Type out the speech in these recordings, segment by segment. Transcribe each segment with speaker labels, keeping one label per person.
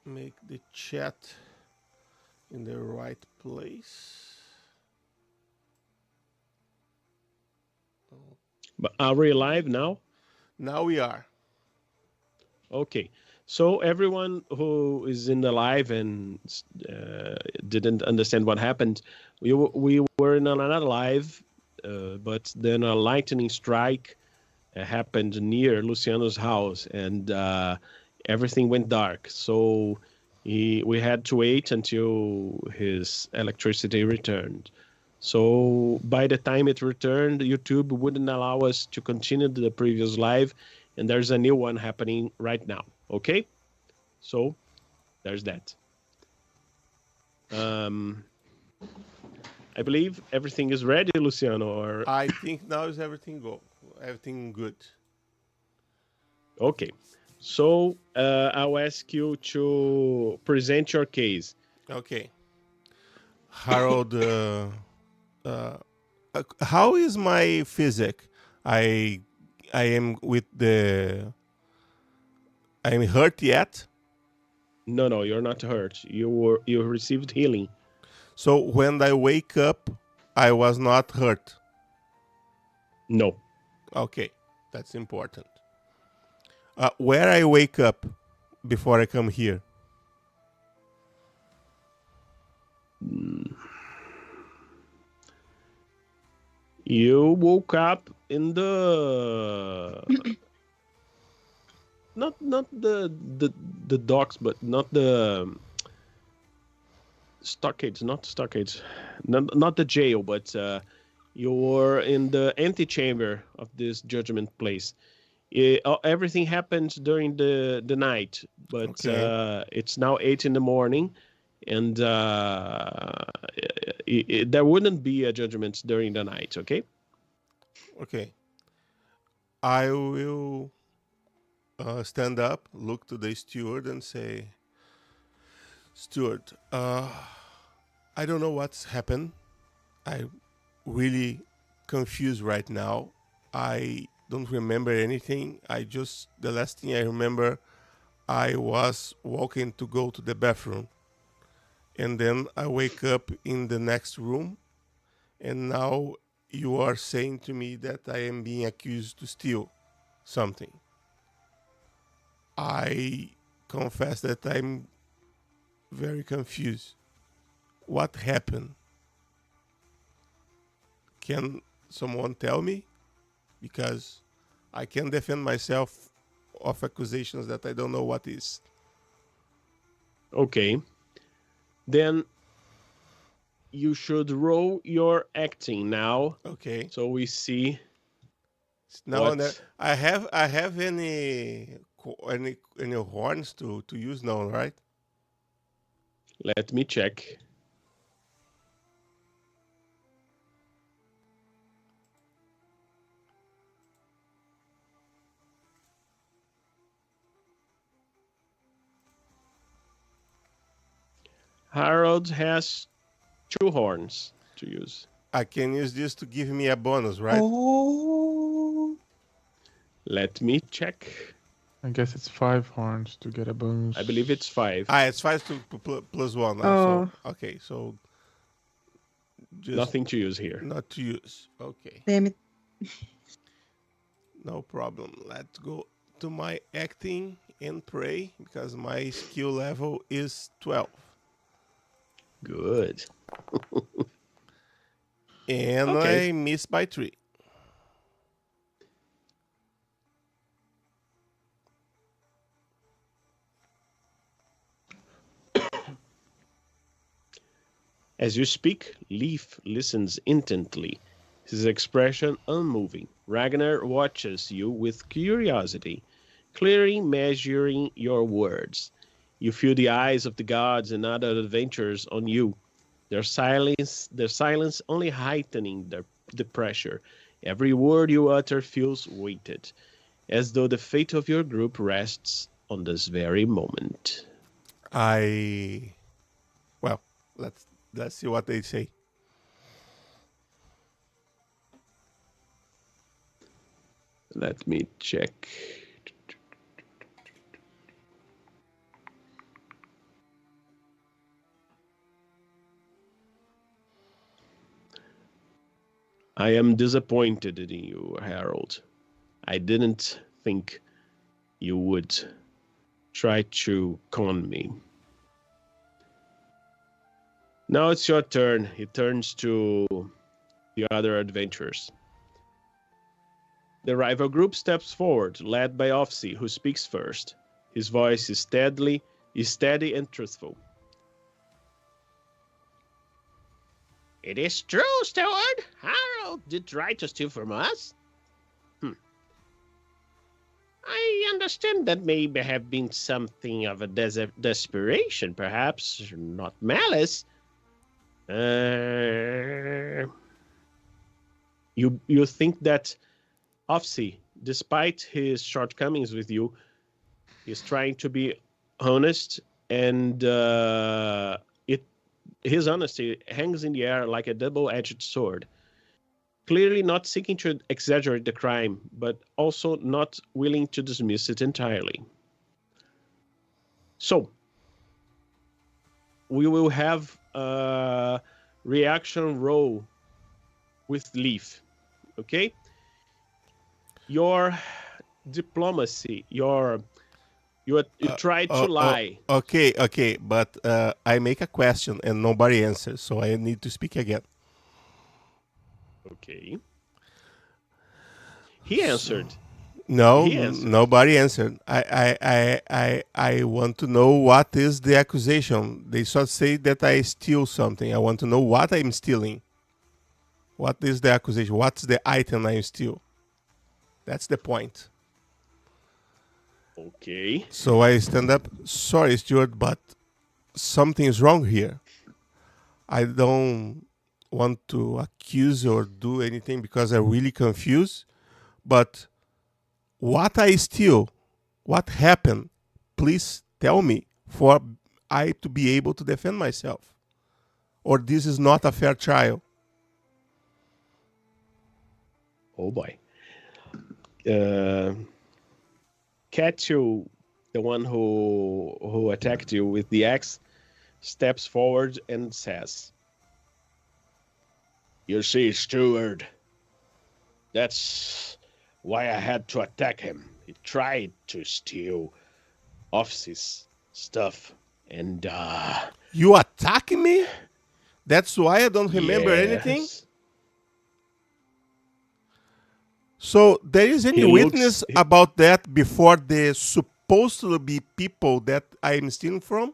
Speaker 1: make the chat in the right place.
Speaker 2: But are we live now?
Speaker 1: Now we are.
Speaker 2: Okay. So everyone who is in the live and didn't understand what happened, we were in another live, but then a lightning strike happened near Luciano's house, and everything went dark. So we had to wait until his electricity returned. So by the time it returned, YouTube wouldn't allow us to continue the previous live, and there's a new one happening right now. Okay, so there's that. I believe everything is ready, Luciano. Or
Speaker 1: I think now is everything good.
Speaker 2: okay, so I'll ask you to present your case.
Speaker 1: Okay, Harold. How is my physic? I I am with the. I'm hurt yet.
Speaker 2: No, you're not hurt. You received healing.
Speaker 1: So when I wake up, I was not hurt.
Speaker 2: No,
Speaker 1: Okay, that's important. Where I wake up before I come here?
Speaker 2: you woke up in the not the docks, but not the stockades, not stockades, not the jail, but you were in the antechamber of this judgment place. Everything happened during the night, but
Speaker 1: Okay,
Speaker 2: it's now 8 in the morning, and there wouldn't be a judgment during the night. Okay.
Speaker 1: okay. I will stand up, look to the steward, and say, "Steward, I don't know what's happened. I really confused right now. I don't remember anything. The last thing I remember, I was walking to go to the bathroom, and then I wake up in the next room, and now you are saying to me that I am being accused to steal something. I confess that I'm very confused. What happened? Can someone tell me? Because I can defend myself of accusations that I don't know what is."
Speaker 2: Okay. Then you should roll your acting now,
Speaker 1: Okay.
Speaker 2: so we see
Speaker 1: Now and then,
Speaker 2: what.
Speaker 1: I have any horns to use now, right?
Speaker 2: Let me check. Harald has 2 horns to use.
Speaker 1: I can use this to give me a bonus, right?
Speaker 3: Oh,
Speaker 2: Let me check.
Speaker 3: I guess it's 5 horns to get a bonus.
Speaker 2: I believe it's 5.
Speaker 1: It's 5 to plus 1. So
Speaker 4: Oh,
Speaker 1: okay, so just
Speaker 2: Nothing to use here.
Speaker 1: not to use. Okay,
Speaker 4: damn it.
Speaker 1: no problem. Let's go to my acting and pray because my skill level is 12.
Speaker 2: Good.
Speaker 1: And
Speaker 2: Okay.
Speaker 1: I miss by 3.
Speaker 2: As you speak, Leaf listens intently, his expression unmoving. Ragnar watches you with curiosity, clearly measuring your words. You feel the eyes of the gods and other adventurers on you, their silence only heightening the pressure. Every word you utter feels weighted, as though the fate of your group rests on this very moment.
Speaker 1: I well, let's see what they say.
Speaker 2: Let me check. I am disappointed in you, Harold. I didn't think you would try to con me. Now it's your turn. He turns to the other adventurers. The rival group steps forward, led by Offsey, who speaks first. His voice is steady and truthful. It is true, Steward. Harald did try to steal from us. I understand that maybe have been something of a desperation, perhaps, not malice. You think that Offsey, despite his shortcomings with you, is trying to be honest, and his honesty hangs in the air like a double-edged sword. Clearly not seeking to exaggerate the crime, but also not willing to dismiss it entirely. So, we will have a reaction roll with Leaf, okay? Your diplomacy, you tried to lie.
Speaker 1: Okay, but I make a question and nobody answers, so I need to speak again.
Speaker 2: Okay. He answered.
Speaker 1: No,
Speaker 2: He answered.
Speaker 1: nobody answered. I want to know what is the accusation. They sort of say that I steal something. I want to know what I'm stealing. What is the accusation? What's the item I steal? That's the point.
Speaker 2: Okay.
Speaker 1: So I stand up. Sorry, Steward, but something is wrong here. I don't want to accuse or do anything because I'm really confused. But what I steal, what happened, please tell me for I to be able to defend myself. Or this is not a fair trial.
Speaker 2: Oh boy. Ketu, the one who attacked you with the axe, steps forward and says, "You see, Steward, that's why I had to attack him. He tried to steal Offsey's stuff, and
Speaker 1: You attacking me? That's why I don't remember
Speaker 2: yes.
Speaker 1: anything? So there is any witness about that before the supposed to be people that I am stealing from?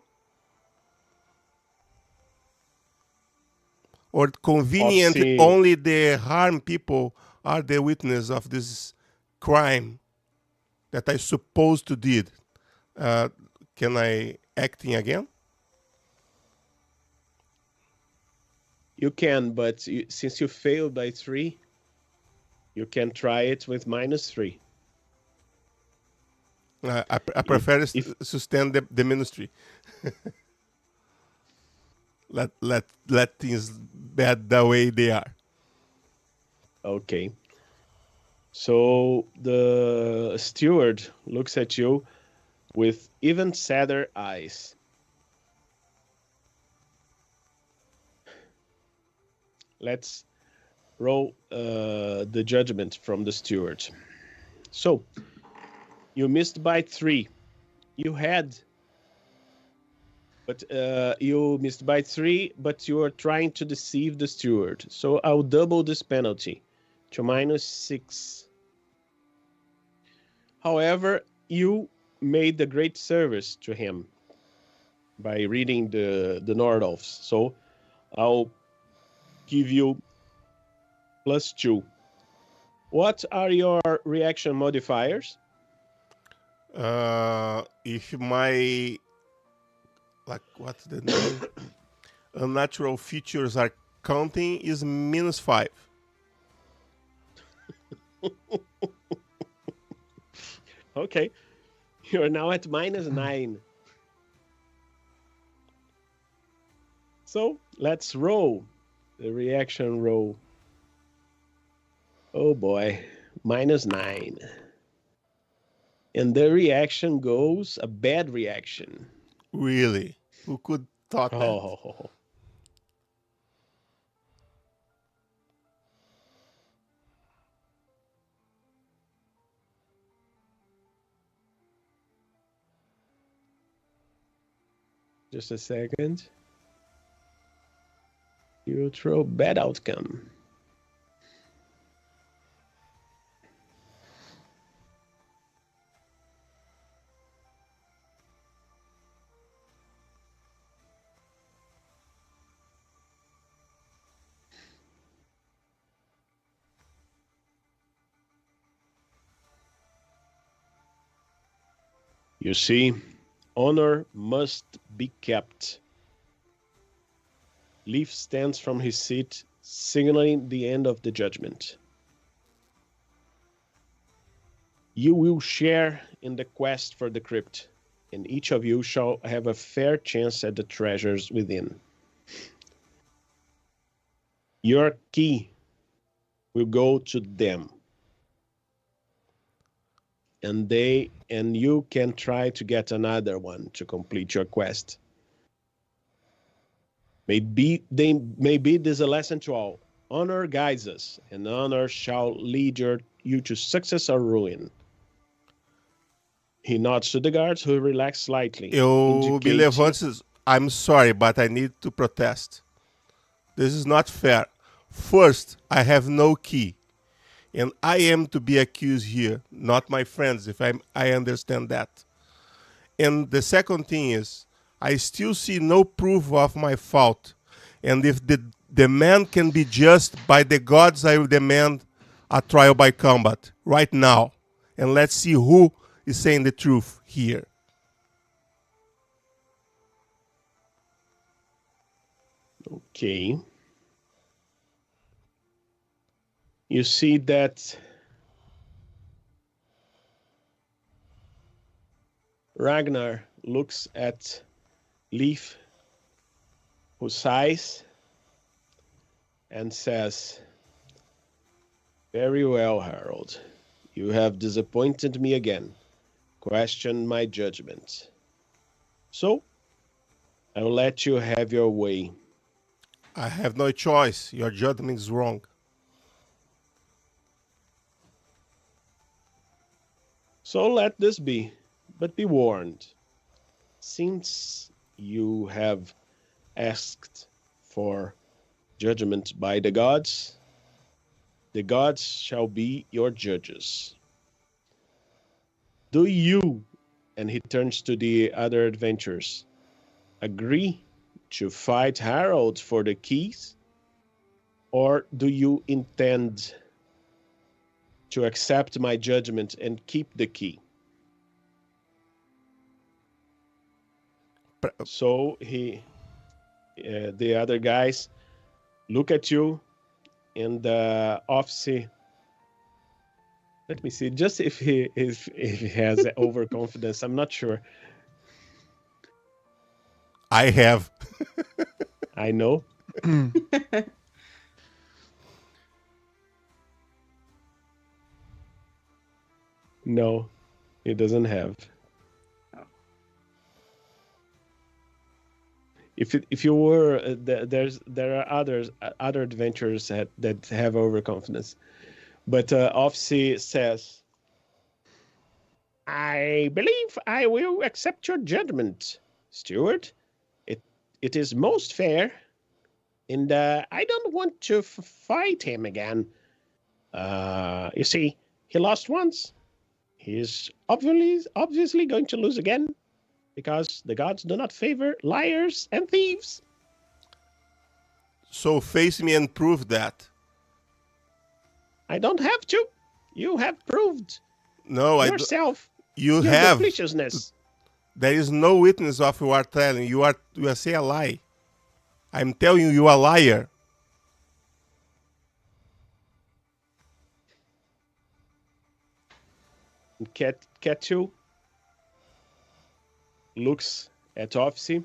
Speaker 1: Or convenient only the harm people are the witness of this crime that I supposed to did? Can I acting again?
Speaker 2: You can, but since you failed by 3, you can try it with -3.
Speaker 1: I prefer to sustain the ministry. let things bad the way they are.
Speaker 2: Okay. So the steward looks at you with even sadder eyes. Let's roll the judgment from the steward. So, you missed by 3. You missed by 3, but you are trying to deceive the steward. So I'll double this penalty to -6. However, you made a great service to him by reading the Nordalfs. So I'll give you +2. What are your reaction modifiers?
Speaker 1: If my what's the name? Unnatural features are counting is -5.
Speaker 2: Okay, you're now at -9. So let's roll the reaction roll. Oh boy, -9. And the reaction goes a bad reaction.
Speaker 1: Really? Who could thought that?
Speaker 2: Just a second. You throw bad outcome. You see, honor must be kept. Leaf stands from his seat, signaling the end of the judgment. You will share in the quest for the crypt, and each of you shall have a fair chance at the treasures within. Your key will go to them, and you can try to get another one to complete your quest. Maybe this is a lesson to all. Honor guides us, and honor shall lead you to success or ruin. He nods to the guards, who relax slightly.
Speaker 1: Eu me levanto. I'm sorry, but I need to protest. This is not fair. First, I have no key, and I am to be accused here, not my friends, if I understand that. And the second thing is, I still see no proof of my fault. And if the demand can be just by the gods, I will demand a trial by combat right now. And let's see who is saying the truth here.
Speaker 2: Okay. You see that Ragnar looks at Leaf, who sighs and says, "Very well, Harald. You have disappointed me again, questioned my judgment. So, I will let you have your way."
Speaker 1: I have no choice. Your judgment is wrong.
Speaker 2: So let this be, but be warned. Since you have asked for judgment by the gods shall be your judges. Do you, and he turns to the other adventurers, agree to fight Harald for the keys? Or do you intend to accept my judgment and keep the key? So the other guys look at you, and officer, let me see, just if he has overconfidence, I'm not sure.
Speaker 1: I have.
Speaker 2: I know. No, he doesn't have. If you were there are other adventurers that have overconfidence, but Offsea says, "I believe I will accept your judgment, Steward. It is most fair, and I don't want to fight him again. You see, he lost once. He's obviously going to lose again, because the gods do not favor liars and thieves."
Speaker 1: So face me and prove that.
Speaker 2: I don't have to. You have proved yourself
Speaker 1: You
Speaker 2: your
Speaker 1: have.
Speaker 2: dupliciousness.
Speaker 1: There is no witness of you are telling. You are say a lie. I'm telling you, you are a liar.
Speaker 2: Ketu looks at Offsea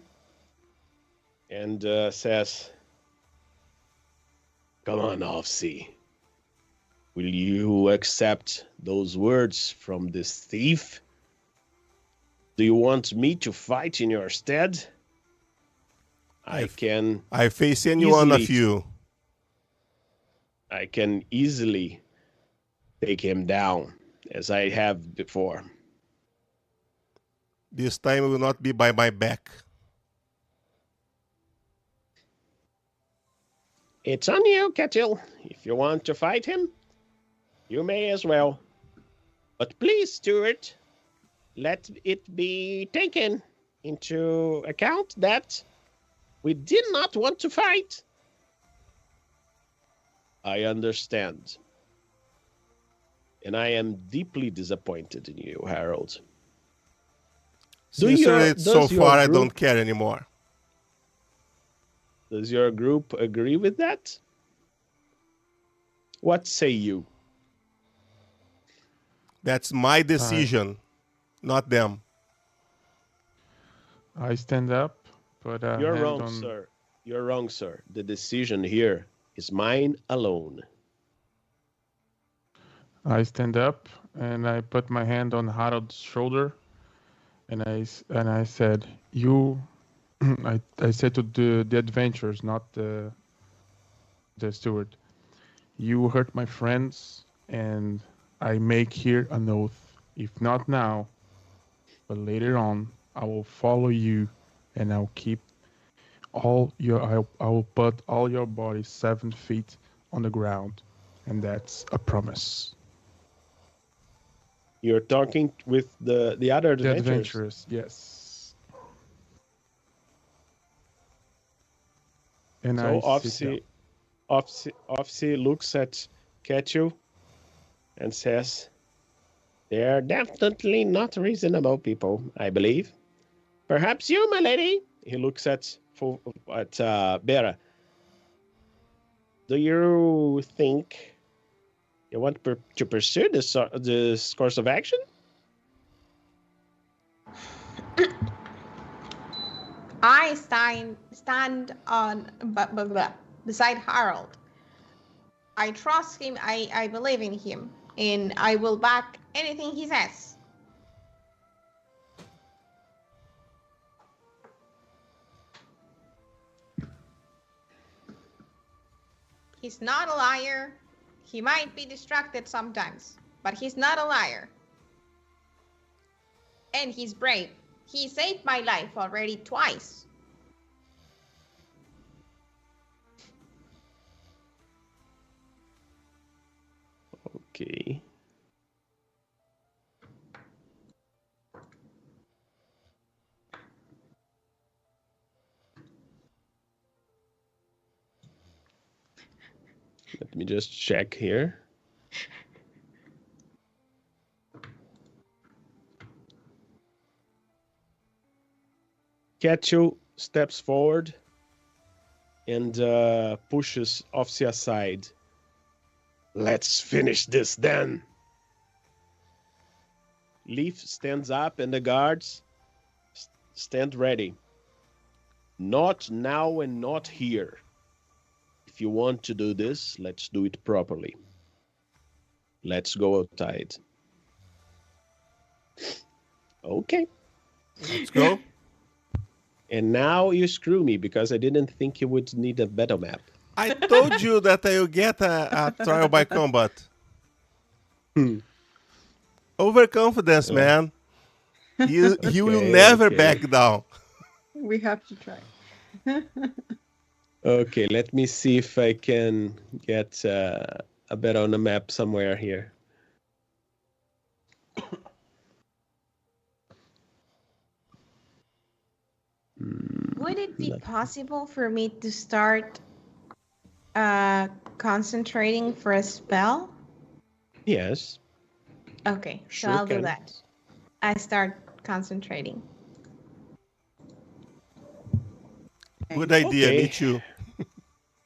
Speaker 2: and says, "Come on, Offsea. Will you accept those words from this thief? Do you want me to fight in your stead? I
Speaker 1: face any one of you.
Speaker 2: I can easily take him down, as I have before.
Speaker 1: This time will not be by my back."
Speaker 2: It's on you, Kettle. If you want to fight him, you may as well. But please, Steward, let it be taken into account that we did not want to fight. I understand. And I am deeply disappointed in you, Harald.
Speaker 1: Sincerely, so far I don't care anymore.
Speaker 2: Does your group agree with that? What say you?
Speaker 1: That's my decision, not them.
Speaker 3: I stand up, put a
Speaker 2: You're
Speaker 3: hand
Speaker 2: wrong,
Speaker 3: on...
Speaker 2: sir. You're wrong, sir. The decision here is mine alone.
Speaker 3: I stand up and I put my hand on Harald's shoulder, and I said, "You," I said to the adventurers, not the steward. "You hurt my friends, and I make here an oath. If not now, but later on, I will follow you, and I'll keep I will put all your bodies 7 feet on the ground, and that's a promise."
Speaker 2: You're talking with the other
Speaker 3: The
Speaker 2: adventurers.
Speaker 3: adventurers, yes. And
Speaker 2: So
Speaker 3: I sit down.
Speaker 2: Offsy looks at Ketchu and says, "They're definitely not reasonable people, I believe. Perhaps you, my lady." He looks at Bera. "Do you think you want to pursue this course of action?"
Speaker 4: I stand on beside Harald. I trust him. I believe in him, and I will back anything he says. He's not a liar. He might be distracted sometimes, but he's not a liar. And he's brave. He saved my life already twice.
Speaker 2: Okay. Let me just check here. Ketchu steps forward and pushes Offsy aside. "Let's finish this then." Leaf stands up and the guards stand ready. "Not now and not here. If you want to do this, let's do it properly. Let's go outside." Okay.
Speaker 1: Let's go.
Speaker 2: And now you screw me because I didn't think you would need a battle map.
Speaker 1: I told you that I will get a trial by combat. Overconfidence, man. He will never back down.
Speaker 5: We have to try.
Speaker 2: Okay, let me see if I can get a bet on the map somewhere here.
Speaker 4: Would it be possible for me to start concentrating for a spell?
Speaker 2: Yes.
Speaker 4: Okay, so
Speaker 2: Sure
Speaker 4: I'll do
Speaker 2: can.
Speaker 4: that. I start concentrating.
Speaker 1: Good idea,
Speaker 2: Okay.
Speaker 1: me too.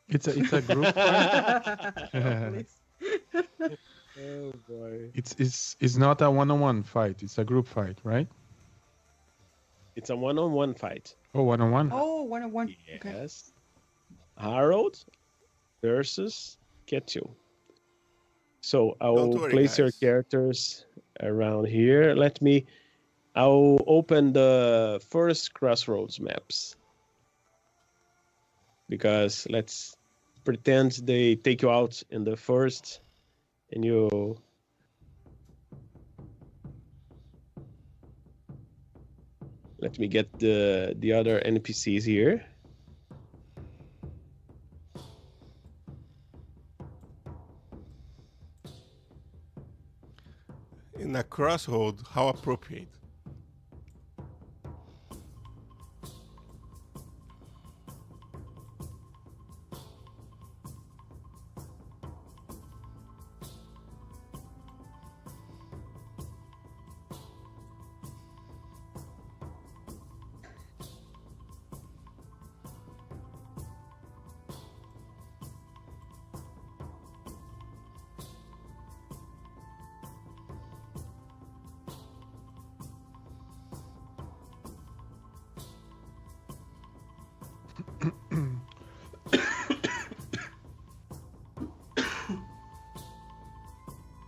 Speaker 3: It's a group fight.
Speaker 5: Please.
Speaker 2: Oh boy.
Speaker 3: It's not a one-on-one fight. It's a group fight, right?
Speaker 2: It's a one-on-one fight.
Speaker 3: Oh, one-on-one.
Speaker 5: Oh, 101. Okay.
Speaker 2: Yes. Harald versus Ketchu. So I
Speaker 1: Don't
Speaker 2: will
Speaker 1: worry,
Speaker 2: place your
Speaker 1: guys.
Speaker 2: characters around here. I'll open the first Crossroads maps. Because let's pretend they take you out in the first and you... Let me get the other NPCs here.
Speaker 1: In a crossroad, how appropriate.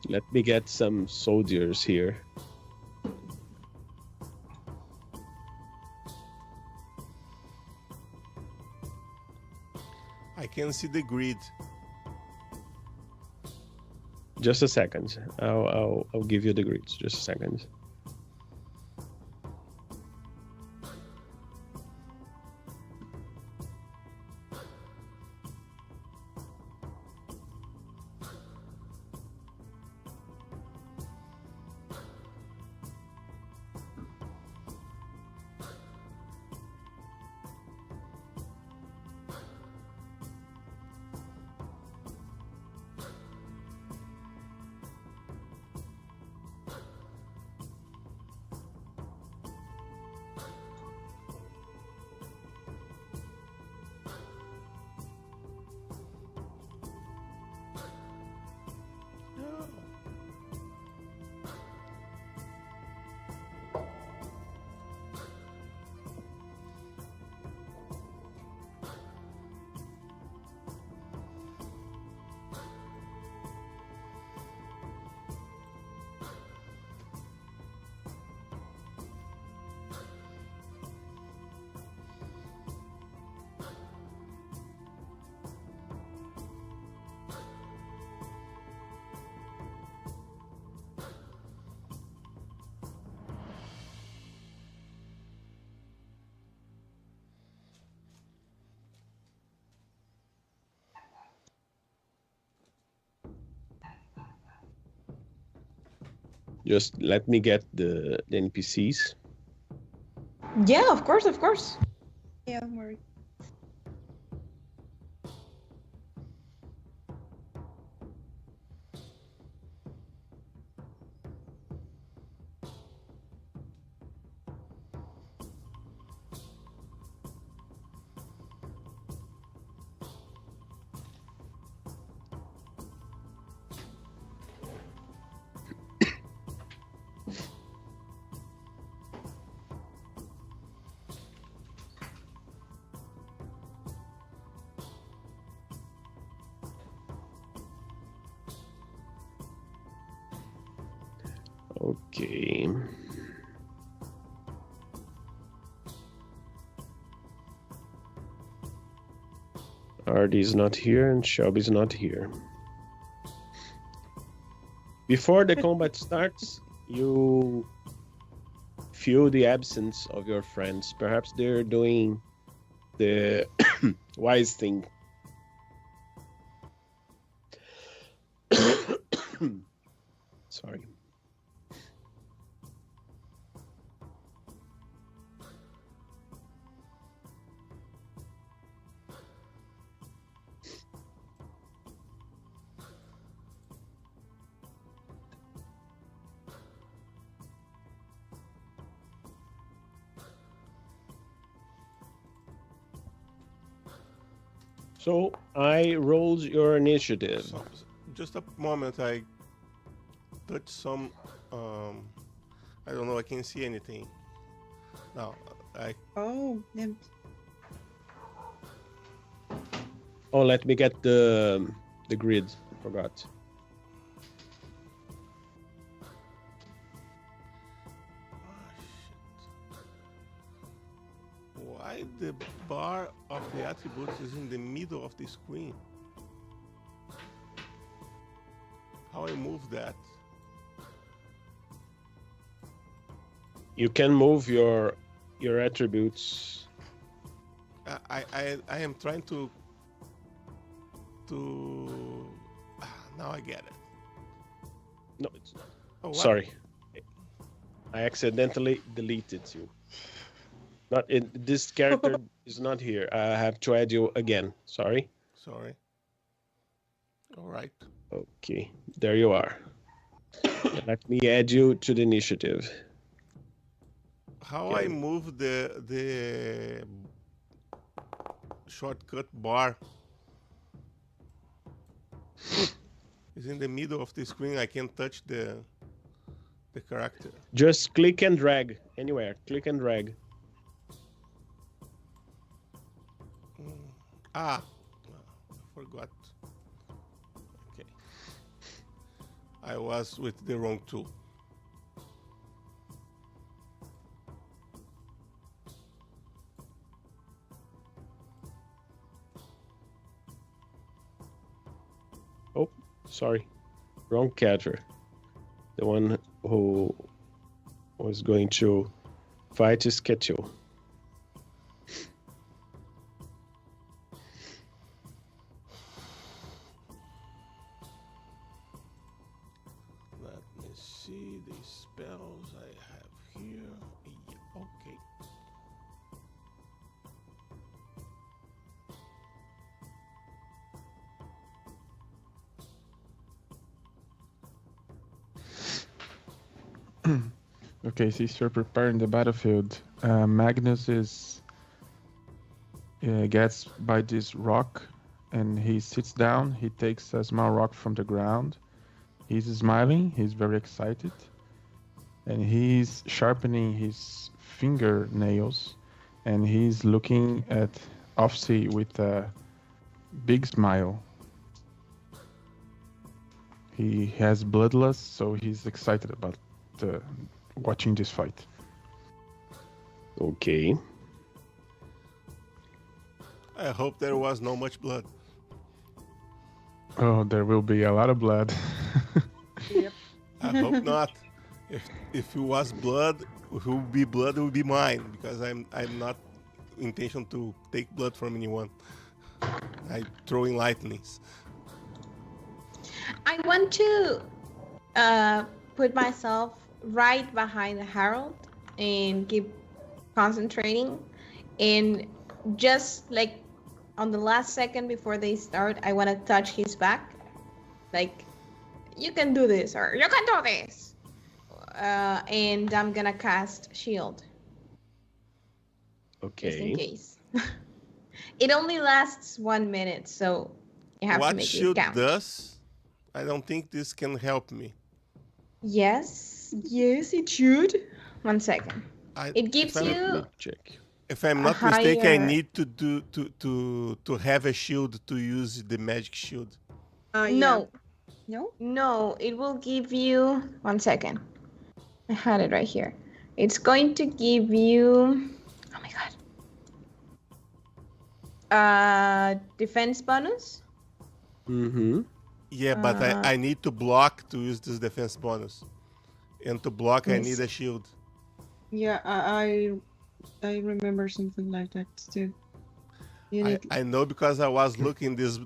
Speaker 2: Let me get some soldiers here.
Speaker 1: I can see the grid.
Speaker 2: Just a second. I'll give you the grids. Just a second. Just let me get the NPCs.
Speaker 4: Yeah, of course, of course.
Speaker 5: Yeah, don't worry.
Speaker 2: Okay. Artie's not here and Shelby's not here. Before the combat starts, you feel the absence of your friends. Perhaps they're doing the wise thing. Sorry. So I rolled your initiative.
Speaker 1: So, just a moment, I touch some. I don't know. I can't see anything. No,
Speaker 5: Oh, yeah.
Speaker 2: Oh, let me get the grid. I forgot.
Speaker 1: Why the bar of the attributes is in the middle of the screen? How I move that?
Speaker 2: You can move your attributes.
Speaker 1: I am trying to. Now I get it.
Speaker 2: No, it's not.
Speaker 1: Oh, what?
Speaker 2: Sorry. I accidentally deleted you. Not in this character is not here. I have to add you again. Sorry.
Speaker 1: Sorry. All right.
Speaker 2: Okay, there you are. Let me add you to the initiative.
Speaker 1: How
Speaker 2: Okay.
Speaker 1: I move the shortcut bar is in the middle of the screen. I can't touch the character.
Speaker 2: Just click and drag anywhere. Click and drag.
Speaker 1: I forgot. Okay. I was with the wrong tool.
Speaker 2: Oh, sorry. Wrong character. The one who was going to fight is Ketio.
Speaker 1: Let me see the spells I have here. Yeah, okay.
Speaker 3: Okay, since you're preparing the battlefield, Magnus gets by this rock, and he sits down. He takes a small rock from the ground. He's smiling. He's very excited, and he's sharpening his fingernails, and he's looking at Offsea with a big smile. He has bloodlust, so he's excited about watching this fight.
Speaker 2: Okay.
Speaker 1: I hope there was no much blood.
Speaker 3: Oh, there will be a lot of blood.
Speaker 5: Yep.
Speaker 1: I hope not. If it was blood, it will be mine, because I'm not intention to take blood from anyone. I throwing lightnings.
Speaker 4: I want to put myself right behind Harold and keep concentrating. And just like on the last second before they start, I want to touch his back. Like, you can do this, or you can do this. And I'm gonna cast shield. Just in
Speaker 2: Okay.
Speaker 4: case. It only lasts 1 minute, so you have to
Speaker 1: What
Speaker 4: make
Speaker 1: shield
Speaker 4: it count.
Speaker 1: does? I don't think this can help me.
Speaker 4: Yes, it should. 1 second. It gives
Speaker 1: if I'm-
Speaker 2: Let me
Speaker 4: you
Speaker 2: check.
Speaker 1: If I'm
Speaker 4: a
Speaker 1: not mistaken, I
Speaker 4: higher-
Speaker 1: need to have a shield to use the magic shield.
Speaker 4: no,
Speaker 5: No?
Speaker 4: no. It will give you 1 second. I had it right here. It's going to give you. Oh my god. Defense bonus.
Speaker 2: Mm-hmm.
Speaker 1: Yeah, but I need to block to use this defense bonus, and to block I
Speaker 4: Yes.
Speaker 1: need a shield.
Speaker 5: Yeah, I remember something like that too. You need
Speaker 1: I know because I was looking these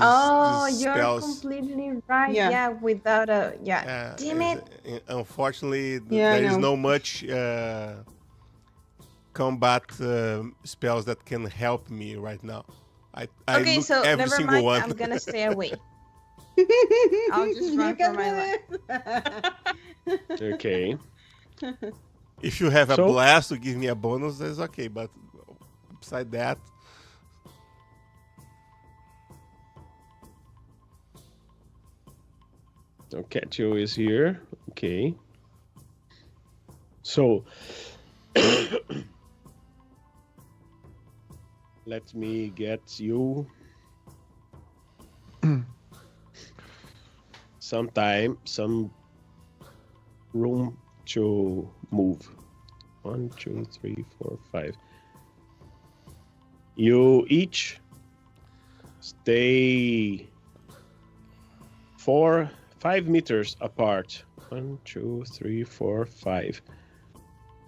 Speaker 4: Oh,
Speaker 1: these
Speaker 4: you're
Speaker 1: spells.
Speaker 4: completely right.
Speaker 5: Yeah.
Speaker 4: Yeah, without a Damn it.
Speaker 1: Unfortunately,
Speaker 5: Yeah, I
Speaker 1: there is
Speaker 5: know.
Speaker 1: no much combat spells that can help me right now. I
Speaker 4: Okay,
Speaker 1: look
Speaker 4: so
Speaker 1: every
Speaker 4: never
Speaker 1: single
Speaker 4: mind.
Speaker 1: one.
Speaker 4: I'm gonna stay away. I'll just
Speaker 5: You
Speaker 4: run
Speaker 5: can
Speaker 4: for my
Speaker 5: do it.
Speaker 2: Okay.
Speaker 1: If you have a
Speaker 2: So-
Speaker 1: blast to give me a bonus, that's okay. But beside that,
Speaker 2: So Ketio is here. Okay. So let me get you some room to move. 1, 2, 3, 4, 5. You each stay 5 meters apart. 1, 2, 3, 4, 5.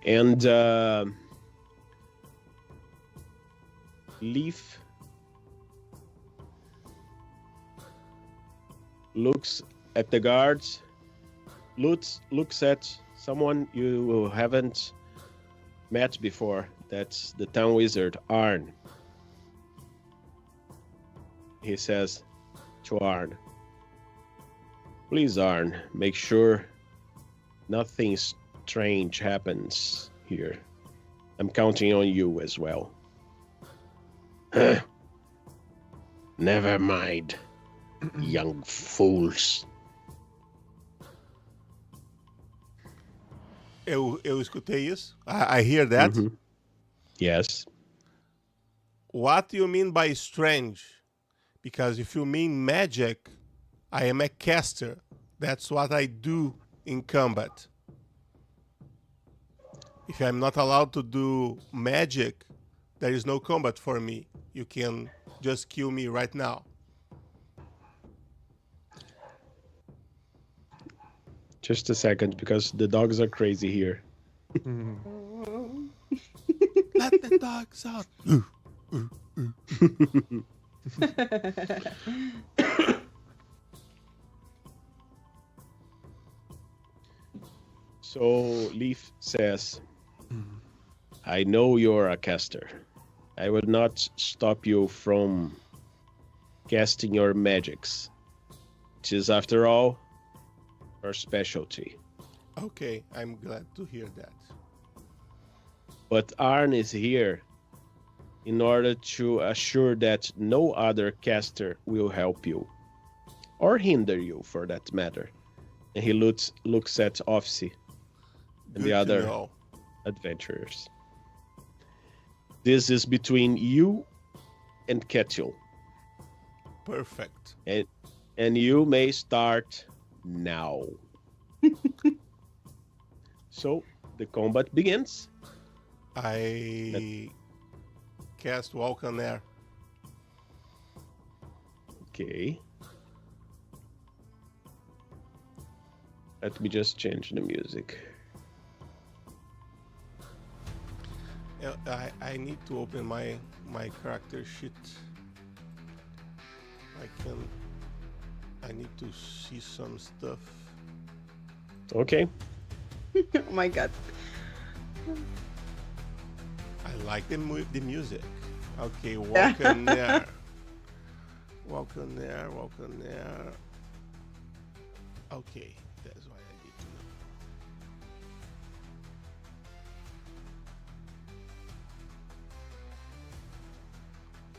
Speaker 2: And Leaf looks at the guards, looks at someone you haven't met before. That's the town wizard, Arn. He says to Arn, "Please, Arn, make sure nothing strange happens here. I'm counting on you as well." Never mind, young fools.
Speaker 1: Eu escutei isso. I hear that.
Speaker 2: Mhm. Yes.
Speaker 1: What do you mean by strange? Because if you mean magic, I am a caster. That's what I do in combat. If I'm not allowed to do magic, there is no combat for me. You can just kill me right now.
Speaker 2: Just a second, because the dogs are crazy here.
Speaker 1: Let the dogs out.
Speaker 2: So Leaf says, "I know you're a caster. I will not stop you from casting your magics. It is, after all, your specialty.
Speaker 1: Okay, I'm glad to hear that.
Speaker 2: But Arn is here in order to assure that no other caster will help you, or hinder you, for that matter." And he looks at Offsy and
Speaker 1: Good
Speaker 2: the
Speaker 1: to
Speaker 2: other
Speaker 1: know.
Speaker 2: adventurers. "This is between you and Kettle,
Speaker 1: Perfect.
Speaker 2: and you may start now." So the combat begins.
Speaker 1: I cast Walk on Air.
Speaker 2: Okay. Let me just change the music.
Speaker 1: I need to open my character sheet. I need to see some stuff.
Speaker 2: Okay.
Speaker 5: Oh my god.
Speaker 1: I like the music. Okay, walk on there. Walk on there, walk on there. Okay, that's what I need to know.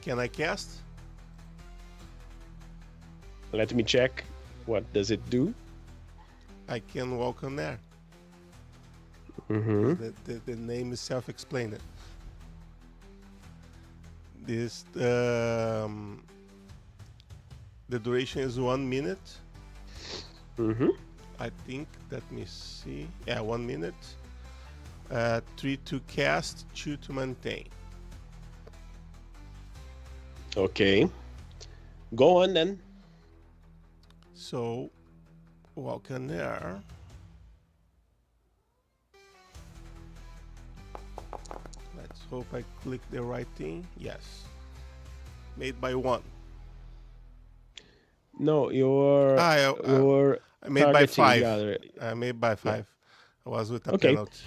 Speaker 1: Can I cast?
Speaker 2: Let me check. What does it do?
Speaker 1: I can walk on there.
Speaker 2: Mm-hmm.
Speaker 1: The name is self-explaining. This the duration is 1 minute.
Speaker 2: Mm-hmm.
Speaker 1: I think. Let me see. Yeah, 1 minute. 3 to cast, 2 to maintain.
Speaker 2: Okay. Go on then.
Speaker 1: So, walk on there. Let's hope I click the right thing. Yes. Made by 1.
Speaker 2: No, you're
Speaker 1: I made by
Speaker 2: targeting
Speaker 1: 5.
Speaker 2: the other.
Speaker 1: I made by 5. I was with a
Speaker 2: Okay.
Speaker 1: penalty.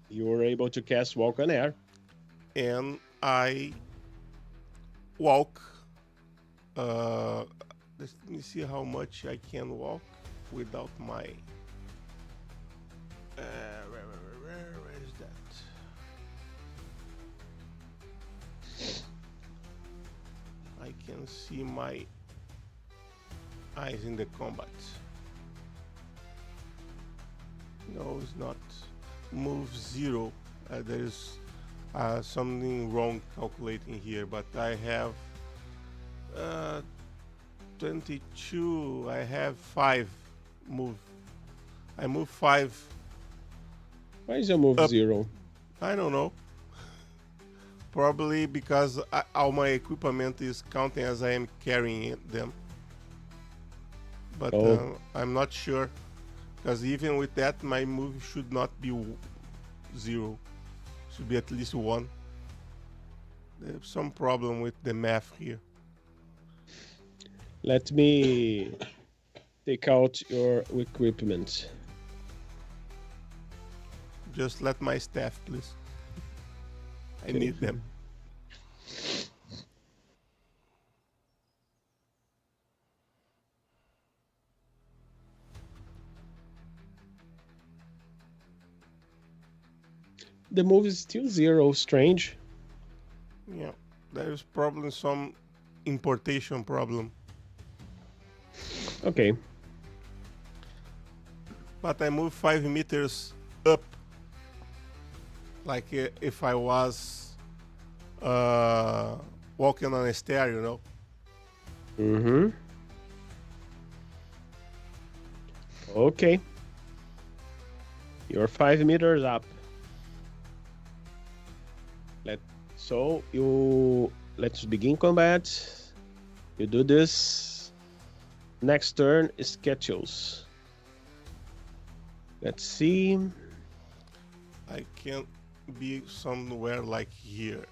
Speaker 2: You were able to cast Walk on Air.
Speaker 1: And I walk. Let me see how much I can walk without my. Where is that? I can see my eyes in the combat. No, it's not. Move 0. There is something wrong calculating here, but I have 22. I have 5 move. I move 5.
Speaker 2: Why is your move
Speaker 1: Up.
Speaker 2: 0?
Speaker 1: I don't know. Probably because all my equipment is counting as I am carrying them. But I'm not sure. Because even with that, my move should not be 0. Should be at least 1. There's some problem with the math here.
Speaker 2: Let me Take out your equipment.
Speaker 1: Just let my staff, please. I
Speaker 2: Okay.
Speaker 1: need them.
Speaker 2: The move is still 0. Strange.
Speaker 1: Yeah, there's probably some importation problem.
Speaker 2: Okay.
Speaker 1: But I move 5 meters up. Like if I was walking on a stair, you know?
Speaker 2: Mm-hmm. Okay. You're 5 meters up. Let's begin combat. You do this. Next turn is Ketchels. Let's see.
Speaker 1: I can't be somewhere like here.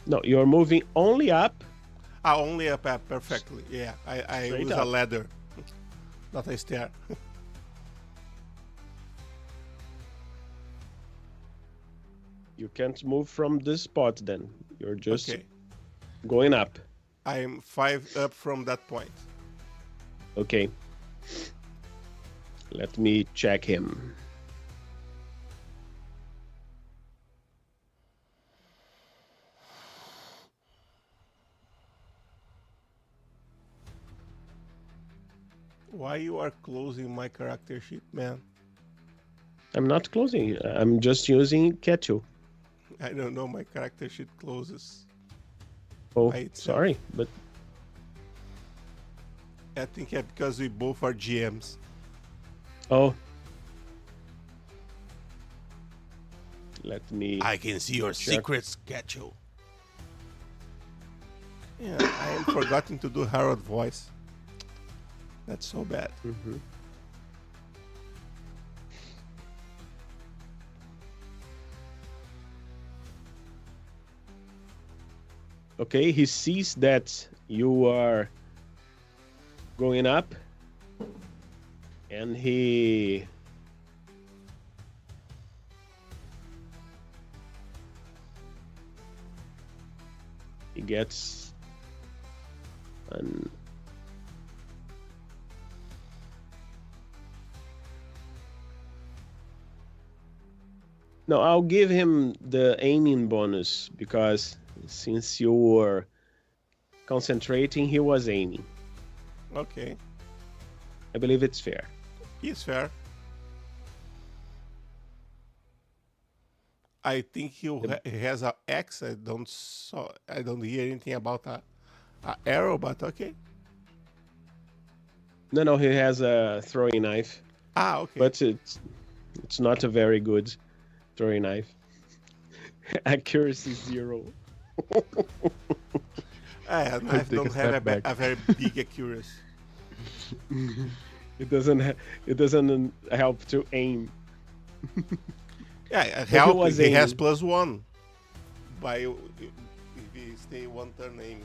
Speaker 2: No, you're moving only up.
Speaker 1: Only up perfectly. Yeah, I
Speaker 2: Straight
Speaker 1: use
Speaker 2: up.
Speaker 1: a ladder, not a stair.
Speaker 2: You can't move from this spot then. You're just
Speaker 1: Okay,
Speaker 2: going up.
Speaker 1: I'm 5 up from that point.
Speaker 2: Okay. Let me check him.
Speaker 1: Why you are closing my character sheet, man?
Speaker 2: I'm not closing. I'm just using Ketchu.
Speaker 1: I don't know, my character sheet closes.
Speaker 2: Oh,
Speaker 1: By itself.
Speaker 2: sorry, but
Speaker 1: I think yeah, because we both are GMs.
Speaker 2: oh. Let me.
Speaker 1: I can see your
Speaker 2: Sure.
Speaker 1: secrets, Ketchu. Yeah, I am forgotten to do Harald voice. That's so bad.
Speaker 2: Mhm. Okay, he sees that you are going up, and he gets an no, I'll give him the aiming bonus because since you were concentrating, he was aiming.
Speaker 1: Okay,
Speaker 2: I believe it's fair.
Speaker 1: he's fair. I think he has a axe. I don't hear anything about a arrow, but okay.
Speaker 2: No, he has a throwing knife,
Speaker 1: Okay.
Speaker 2: but it's not a very good throwing knife. Accuracy 0.
Speaker 1: Knife
Speaker 3: Take a
Speaker 1: don't
Speaker 3: step
Speaker 1: have
Speaker 3: back.
Speaker 1: a very big accuracy.
Speaker 2: It doesn't help to aim.
Speaker 1: Yeah, it
Speaker 2: he
Speaker 1: helps.
Speaker 2: was
Speaker 1: He has
Speaker 2: aiming.
Speaker 1: +1 by if he stay one turn aiming.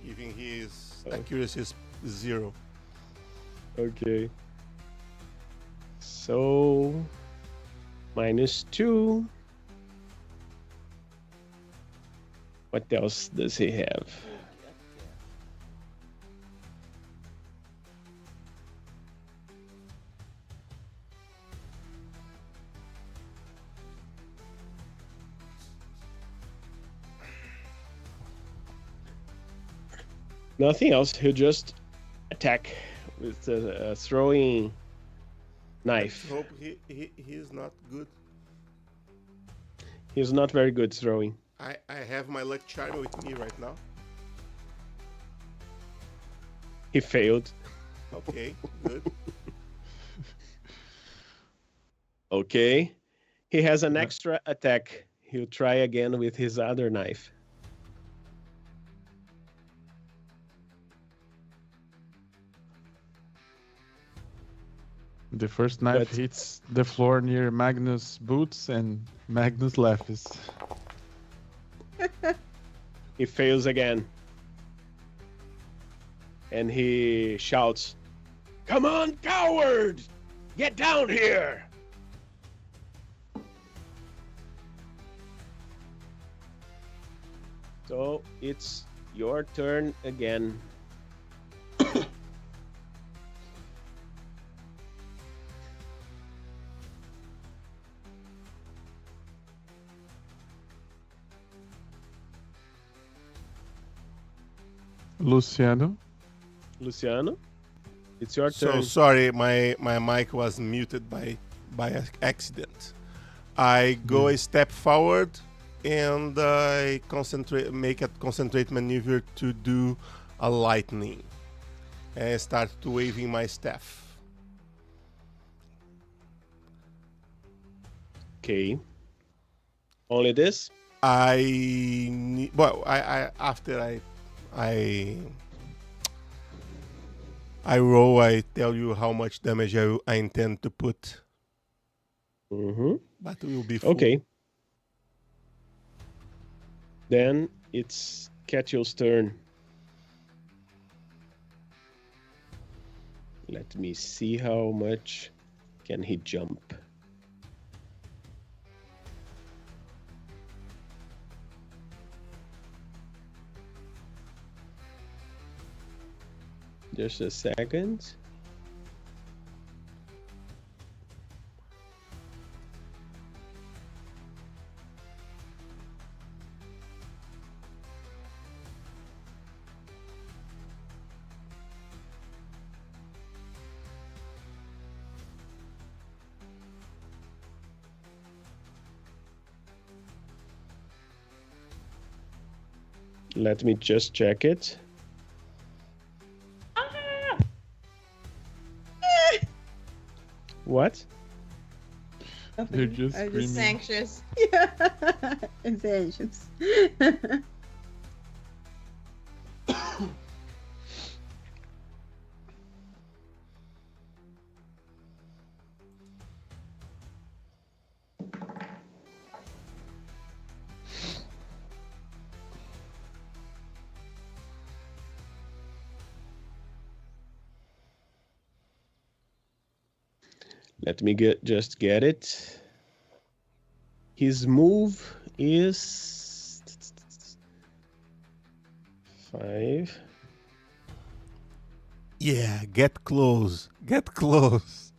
Speaker 1: Giving his accuracy is 0.
Speaker 2: Okay. So -2. What else does he have? Nothing else. He'll just attack with a throwing knife.
Speaker 1: Hope he's not good.
Speaker 2: He's not very good throwing.
Speaker 1: I have my luck charm with me right now.
Speaker 2: He failed.
Speaker 1: Okay, good.
Speaker 2: Okay. He has an extra attack. He'll try again with his other knife.
Speaker 3: The first knife
Speaker 2: But-
Speaker 3: hits the floor near Magnus' boots, and Magnus laughs.
Speaker 2: He fails again. and he shouts, "Come on, coward! Get down here!" So it's your turn again.
Speaker 3: Luciano.
Speaker 2: Luciano, it's your
Speaker 1: So
Speaker 2: turn.
Speaker 1: sorry, my mic was muted by accident. I go a step forward and I make a concentrate maneuver to do a lightning. And I start to waving my staff.
Speaker 2: Okay. Only this?
Speaker 1: I after I roll, I tell you how much damage I intend to put.
Speaker 2: Mm-hmm.
Speaker 1: But will be full.
Speaker 2: Okay. Then it's Ketchell's turn. Let me see how much can he jump. Just a second. Let me just check it. What?
Speaker 3: They're just
Speaker 5: I'm
Speaker 3: screaming.
Speaker 5: just anxious. Yeah, it's anxious.
Speaker 2: Let me just get it. His move is 5.
Speaker 1: Yeah, get close. Get close.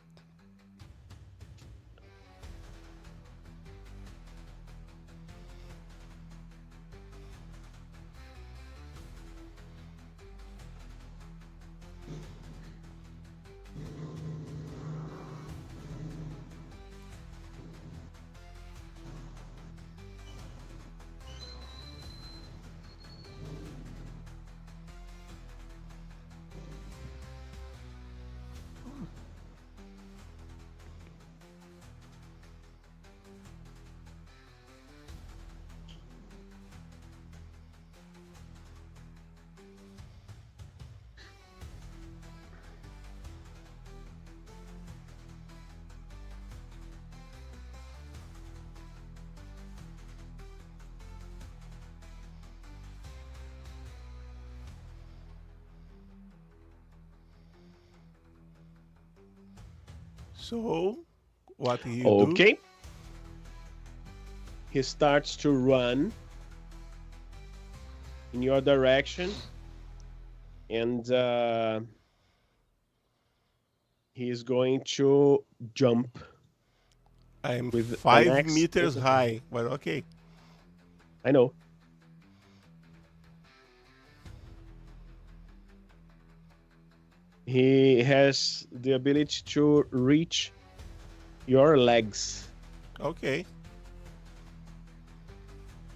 Speaker 1: So, what do you do?
Speaker 2: Okay. He starts to run in your direction, and he is going to jump.
Speaker 1: I'm
Speaker 2: with an
Speaker 1: 5
Speaker 2: axe
Speaker 1: meters
Speaker 2: in-
Speaker 1: high, but okay.
Speaker 2: I know. He has the ability to reach your legs.
Speaker 1: Okay.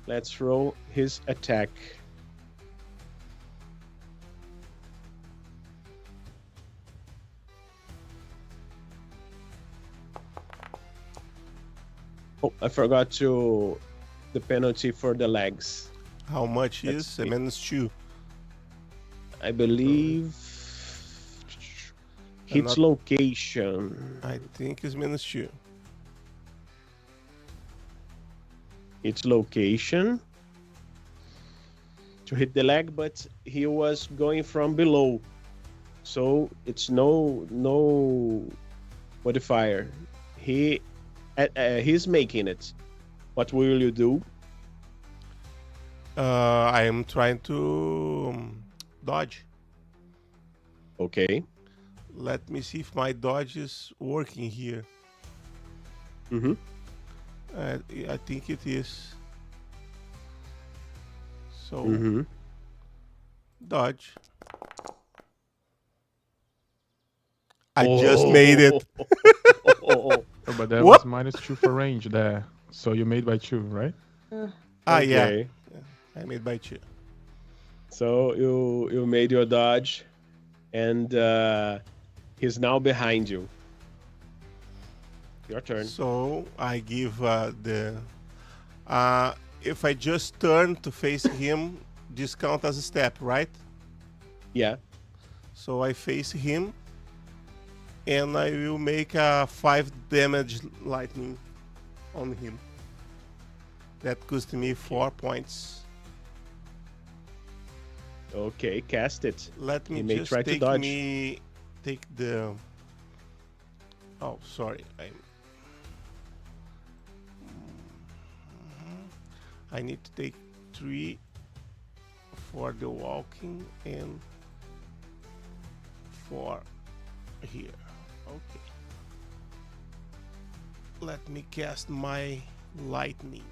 Speaker 2: Let's roll his attack. Oh, I forgot to the penalty for the legs.
Speaker 1: How much
Speaker 2: Let's
Speaker 1: is
Speaker 2: see.
Speaker 1: -2?
Speaker 2: I believe hits
Speaker 1: not-
Speaker 2: location.
Speaker 1: I think it's -2.
Speaker 2: Its location to hit the leg, but he was going from below. So it's no modifier. He's making it. What will you do?
Speaker 1: I am trying to dodge.
Speaker 2: Okay.
Speaker 1: Let me see if my dodge is working here.
Speaker 2: Mm-hmm.
Speaker 1: I think it is. So,
Speaker 2: Mm-hmm.
Speaker 1: dodge. I just made it.
Speaker 3: Oh, but that
Speaker 1: Whoop.
Speaker 3: was -2 for range there. So you made by 2, right?
Speaker 1: Yeah.
Speaker 2: Okay.
Speaker 1: I made by 2.
Speaker 2: So you made your dodge, and he's now behind you. Your turn.
Speaker 1: So I give the. If I just turn to face him, this count as a step, right?
Speaker 2: Yeah.
Speaker 1: So I face him, and I will make a 5 damage lightning on him. That cost me 4 points.
Speaker 2: Okay, cast it.
Speaker 1: Let me
Speaker 2: You may
Speaker 1: just
Speaker 2: try to
Speaker 1: take
Speaker 2: dodge.
Speaker 1: take the. Oh, sorry. I need to take 3 for the walking and 4 here. Okay. Let me cast my lightning.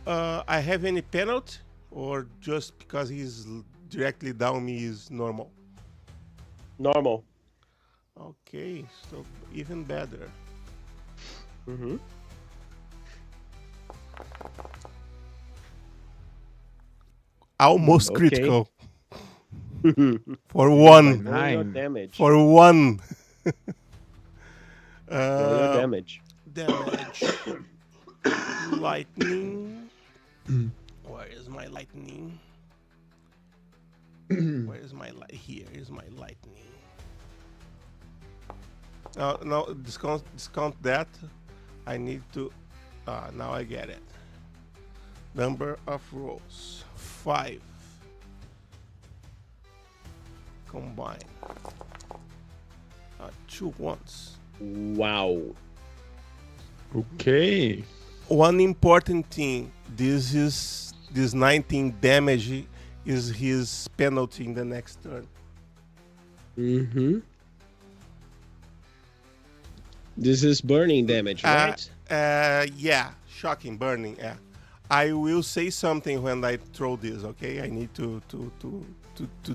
Speaker 1: I have any penalty, or just because he's directly down me is normal?
Speaker 2: Normal.
Speaker 1: Okay, so even better.
Speaker 2: Mm-hmm.
Speaker 1: Almost
Speaker 2: Okay.
Speaker 1: critical. For
Speaker 3: By
Speaker 1: 1.
Speaker 2: Roll your
Speaker 3: 9.
Speaker 2: damage.
Speaker 1: For 1.
Speaker 2: Roll your damage.
Speaker 1: Damage. Lightning. Where is my lightning? Where is my light? Here is my lightning. No, discount that. I need to. Now I get it. Number of rolls 5. Combine. 2 ones.
Speaker 2: Wow.
Speaker 3: Okay.
Speaker 1: One important thing. This 19 damage is his penalty in the next turn.
Speaker 2: Mm-hmm. This is burning damage, right?
Speaker 1: Yeah, shocking, burning. Yeah, I will say something when I throw this. Okay, I need to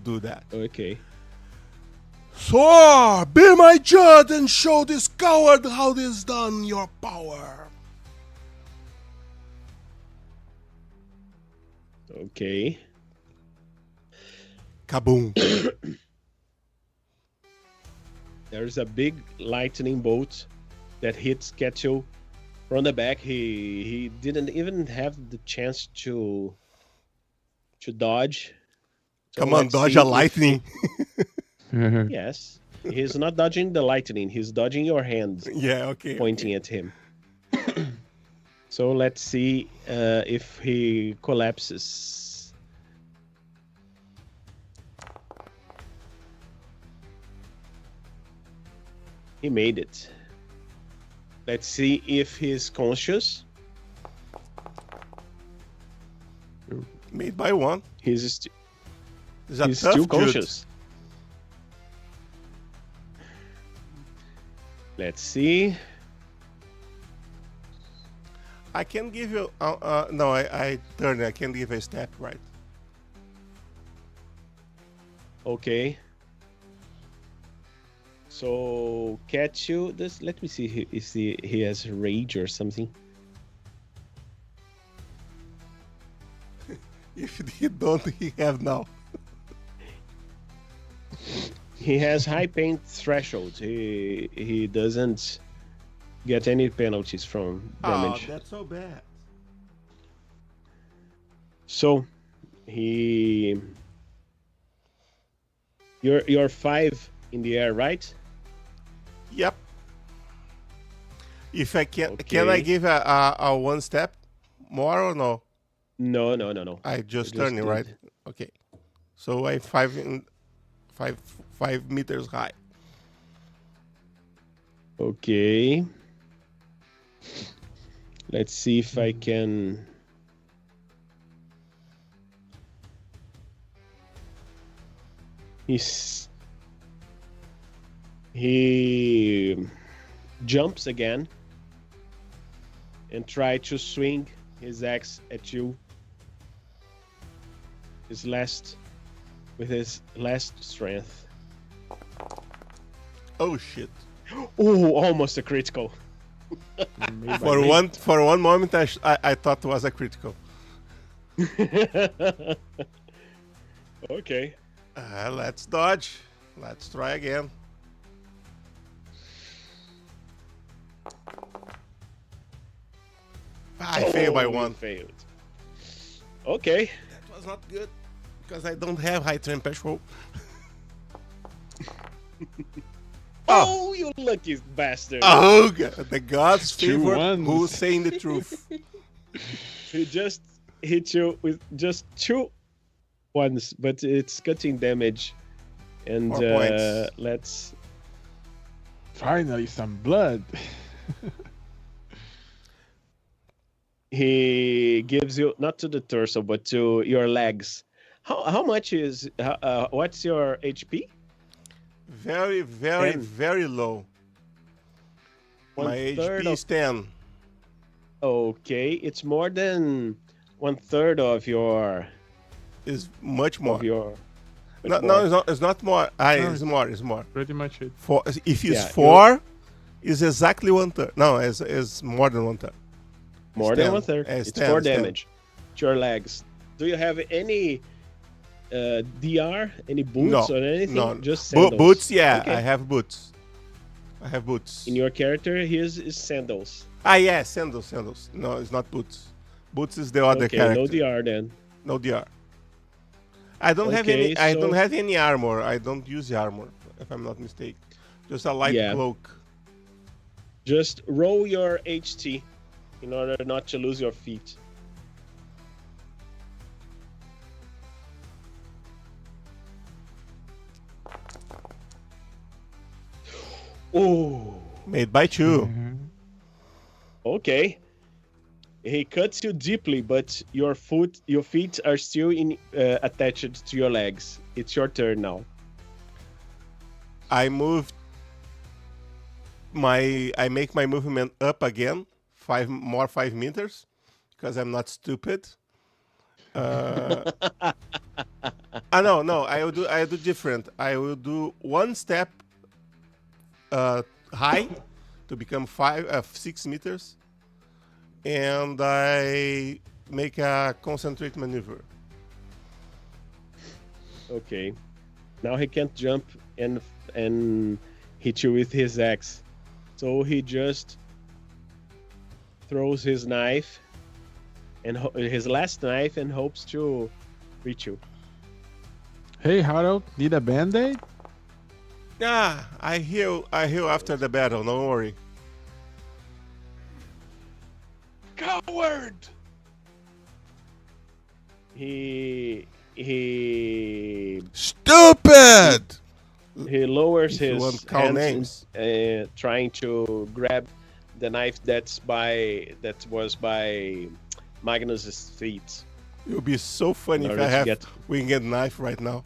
Speaker 1: do that.
Speaker 2: Okay.
Speaker 1: Thor, be my judge and show this coward how this done. Your power.
Speaker 2: Okay.
Speaker 1: Kaboom.
Speaker 2: There's a big lightning bolt that hits Ketchel from the back. He didn't even have the chance to dodge. So
Speaker 1: Come on,
Speaker 2: let's
Speaker 1: dodge
Speaker 2: see
Speaker 1: a
Speaker 2: if
Speaker 1: lightning.
Speaker 2: Yes. He's not dodging the lightning. He's dodging your hands
Speaker 1: Yeah, okay.
Speaker 2: pointing at him. So let's see if he collapses. He made it. Let's see if he's conscious.
Speaker 1: Made by 1.
Speaker 2: He's
Speaker 1: It's a
Speaker 2: he's
Speaker 1: tough
Speaker 2: still
Speaker 1: dude.
Speaker 2: conscious. Let's see.
Speaker 1: I can give you. No, I turn. I can give a step, right?
Speaker 2: Okay. So catch you. This. Let me see if he has rage or something.
Speaker 1: If he don't, he have now.
Speaker 2: He has high pain threshold. He doesn't get any penalties from damage.
Speaker 1: Oh, that's so bad.
Speaker 2: So you're 5 in the air, right?
Speaker 1: Yep. If I can I
Speaker 2: Okay.
Speaker 1: give a 1 step more or no?
Speaker 2: No.
Speaker 1: I just
Speaker 2: You
Speaker 1: turning, right?
Speaker 2: did.
Speaker 1: Okay. So I 5 5 meters high.
Speaker 2: Okay. Let's see if I can. He jumps again and try to swing his axe at you. With his last strength.
Speaker 1: Oh shit!
Speaker 2: Oh, almost a critical.
Speaker 1: For one moment, I thought it was a critical.
Speaker 2: Okay.
Speaker 1: Let's dodge. Let's try again. I failed by
Speaker 2: you
Speaker 1: 1.
Speaker 2: Failed. Okay.
Speaker 1: That was not good because I don't have high temperature.
Speaker 2: Oh, you lucky bastard.
Speaker 1: Oh, God. The gods
Speaker 3: Two
Speaker 1: favor
Speaker 3: ones.
Speaker 1: who's saying the truth.
Speaker 2: He just hit you with just 2 ones, but it's cutting damage. And
Speaker 1: 4 points.
Speaker 2: let's.
Speaker 3: Finally, some blood.
Speaker 2: He gives you not to the torso, but to your legs. How much is? What's your HP?
Speaker 1: Very, very,
Speaker 2: 10.
Speaker 1: very low. My HP is 10.
Speaker 2: Okay, it's more than 1/3 of your
Speaker 1: Is much more.
Speaker 2: of your.
Speaker 1: No,
Speaker 2: much
Speaker 1: no,
Speaker 2: more.
Speaker 1: it's not more. It's more. It's more.
Speaker 3: Pretty much it.
Speaker 1: If it's
Speaker 2: Yeah,
Speaker 1: 4, it's exactly 1/3. No, it's more than 1/3.
Speaker 2: More
Speaker 1: It's
Speaker 2: than
Speaker 1: 10.
Speaker 2: 1/3.
Speaker 1: It's
Speaker 2: It's
Speaker 1: 10,
Speaker 2: 4
Speaker 1: it's 10.
Speaker 2: damage to your legs. Do you have any DR, any boots
Speaker 1: No,
Speaker 2: or anything?
Speaker 1: no.
Speaker 2: Just sandals.
Speaker 1: Boots, yeah,
Speaker 2: Okay.
Speaker 1: I have boots. I have boots.
Speaker 2: In your character, here's is sandals.
Speaker 1: Yeah, sandals. No, it's not boots. Boots is the other
Speaker 2: Okay,
Speaker 1: character.
Speaker 2: no DR then.
Speaker 1: No DR. I don't have
Speaker 2: Okay,
Speaker 1: any. I don't
Speaker 2: so-
Speaker 1: have any armor. I don't use the armor, if I'm not mistaken. Just a light
Speaker 2: Yeah.
Speaker 1: cloak.
Speaker 2: Just roll your HT in order not to lose your feet. Oh,
Speaker 1: Made by 2.
Speaker 2: okay. He cuts you deeply, but your feet are still attached to your legs. It's your turn now.
Speaker 1: I moved I make my movement up again, 5 meters, because I'm not stupid. No, I will do different. I will do 1 step high to become 6 meters, and I make a concentrate maneuver.
Speaker 2: Okay. Now he can't jump and hit you with his axe. So he just throws his knife and his last knife and hopes to reach you.
Speaker 3: Hey, Harald, need a band-aid?
Speaker 1: Yeah, I heal after the battle. Don't worry.
Speaker 2: Coward! He
Speaker 1: Stupid!
Speaker 2: lowers
Speaker 1: If you
Speaker 2: his
Speaker 1: want to call
Speaker 2: hands trying to grab the knife that was by Magnus's feet.
Speaker 1: It would be so funny if
Speaker 2: order
Speaker 1: I
Speaker 2: to
Speaker 1: have winged knife right now.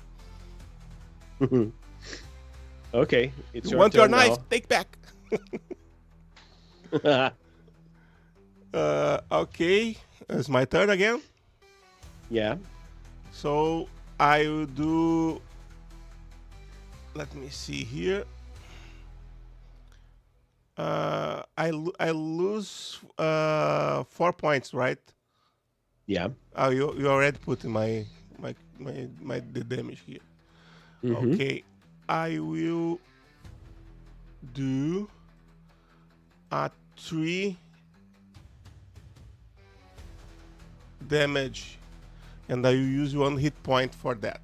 Speaker 2: Okay, it's
Speaker 1: You want your
Speaker 2: turn
Speaker 1: knife? Take back.
Speaker 2: now.
Speaker 1: Okay, it's my turn again.
Speaker 2: Yeah.
Speaker 1: So I will do. Let me see here. I lose 4 points, right?
Speaker 2: Yeah.
Speaker 1: Oh, you already put in my the damage here.
Speaker 2: Mhm.
Speaker 1: Okay, I will do a 3 damage, and I will use 1 hit point for that.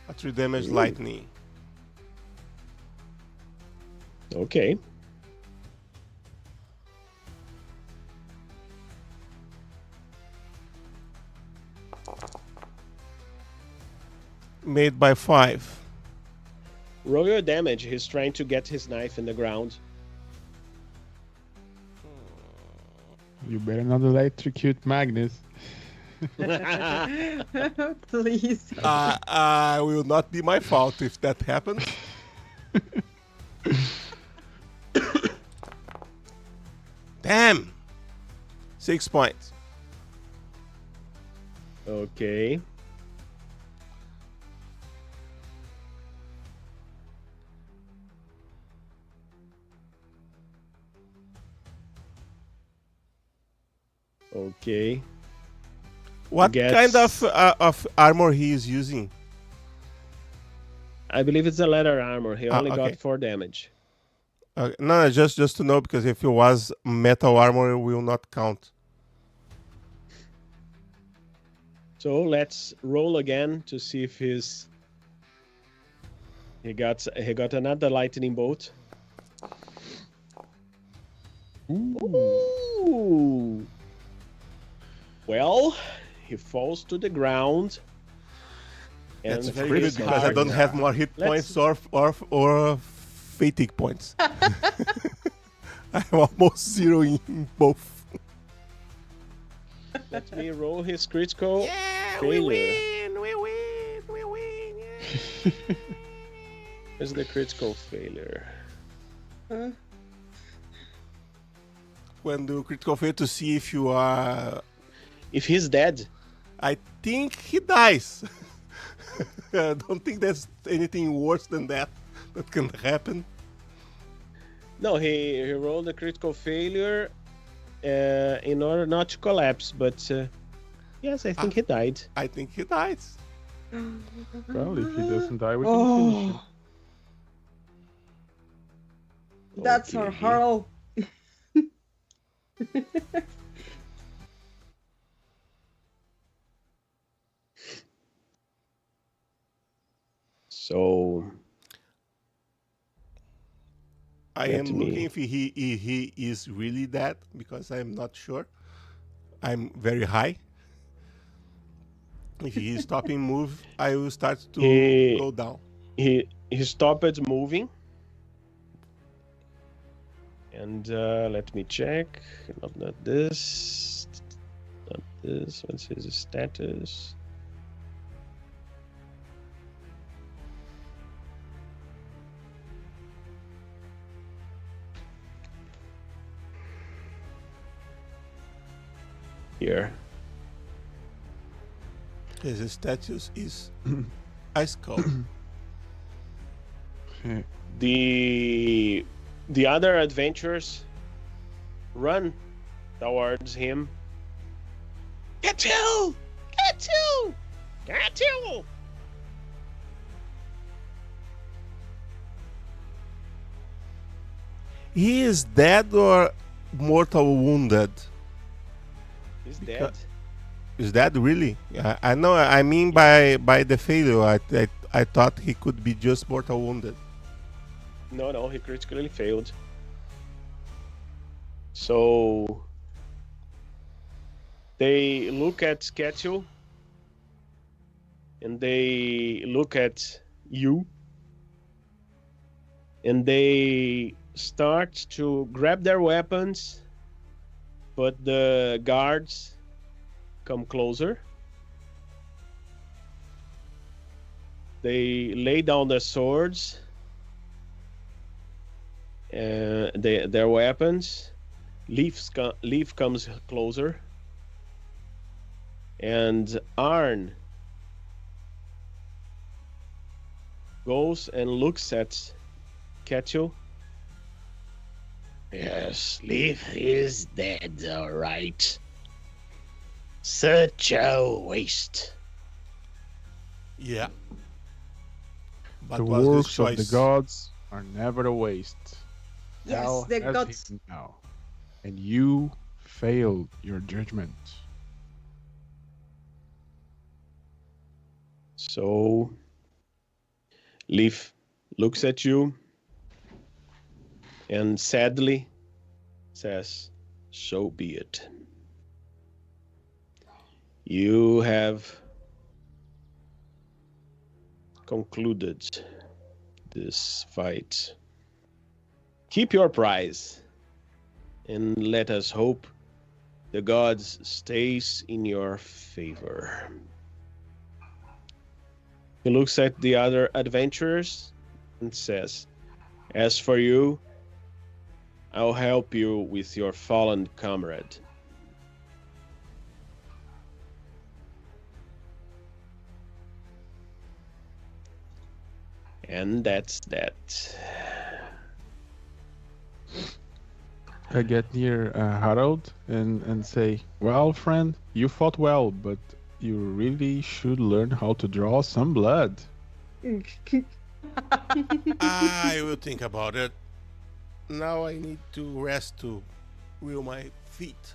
Speaker 1: A 3 damage lightning.
Speaker 2: Okay.
Speaker 1: Made by 5.
Speaker 2: Roll your damage. He's trying to get his knife in the ground.
Speaker 3: You better not electrocute Magnus.
Speaker 5: Please.
Speaker 1: I will not be my fault if that happens. Damn! 6 points.
Speaker 2: Okay. Okay.
Speaker 1: What
Speaker 2: Gets-
Speaker 1: kind of armor he is using?
Speaker 2: I believe it's a leather armor. He only
Speaker 1: okay.
Speaker 2: got 4 damage.
Speaker 1: No, just to know, because if it was metal armor, it will not count.
Speaker 2: So let's roll again to see if he got another lightning bolt. Ooh. Well, he falls to the ground. And
Speaker 1: That's very
Speaker 2: his
Speaker 1: good because I
Speaker 2: heart-
Speaker 1: don't have more hit
Speaker 2: Let's-
Speaker 1: points or fatigue points. I'm almost 0 in both.
Speaker 2: Let me roll his critical
Speaker 1: Yeah,
Speaker 2: failure.
Speaker 1: we win. Yeah.
Speaker 2: Here's the critical failure.
Speaker 1: When do critical fail to see if you are...
Speaker 2: If he's dead,
Speaker 1: I think he dies. I don't think there's anything worse than that can happen.
Speaker 2: no, he rolled a critical failure in order not to collapse. But yes, I think he died.
Speaker 1: I think he dies.
Speaker 3: Well, if he doesn't die, we can finish him.
Speaker 5: Oh, that's our
Speaker 2: Okay.
Speaker 5: Harald.
Speaker 2: So
Speaker 1: I
Speaker 2: Let
Speaker 1: am
Speaker 2: me-
Speaker 1: looking if he is really dead, because I'm not sure. I'm very high. If he is stopping move, I will start to
Speaker 2: He-
Speaker 1: go down.
Speaker 2: he stopped moving. And let me check. Not this. Not this. What's his status? Here.
Speaker 1: His status is ice cold.
Speaker 3: Okay.
Speaker 2: The other adventurers run towards him. Get you! Get you! Get you!
Speaker 1: He is dead or mortal wounded?
Speaker 2: He's dead.
Speaker 1: Is that really? I know. I mean by the failure. I thought he could be just mortal wounded.
Speaker 2: No, he critically failed. So they look at Sketchu and they look at you and they start to grab their weapons, but the guards come closer. They lay down their swords, their weapons. Leaf comes closer, and Arn goes and looks at Ketchel. Yes, Leaf is dead, all right. Such a waste.
Speaker 1: Yeah. But
Speaker 3: The
Speaker 1: was this
Speaker 3: works of the
Speaker 1: choice?
Speaker 3: gods are never a waste.
Speaker 5: Yes,
Speaker 3: Hell
Speaker 5: the
Speaker 3: has
Speaker 5: gods.
Speaker 3: him now, and you failed your judgment.
Speaker 2: So Leaf looks at you and sadly says, "So be it. You have concluded this fight. Keep your prize, and let us hope the gods stays in your favor. He looks at the other adventurers and says, as for you, I'll help you with your fallen comrade. And that's that.
Speaker 3: I get near Harald and say, well, friend, you fought well, but you really should learn how to draw some blood.
Speaker 1: I will think about it. Now I need to rest to wheel my feet.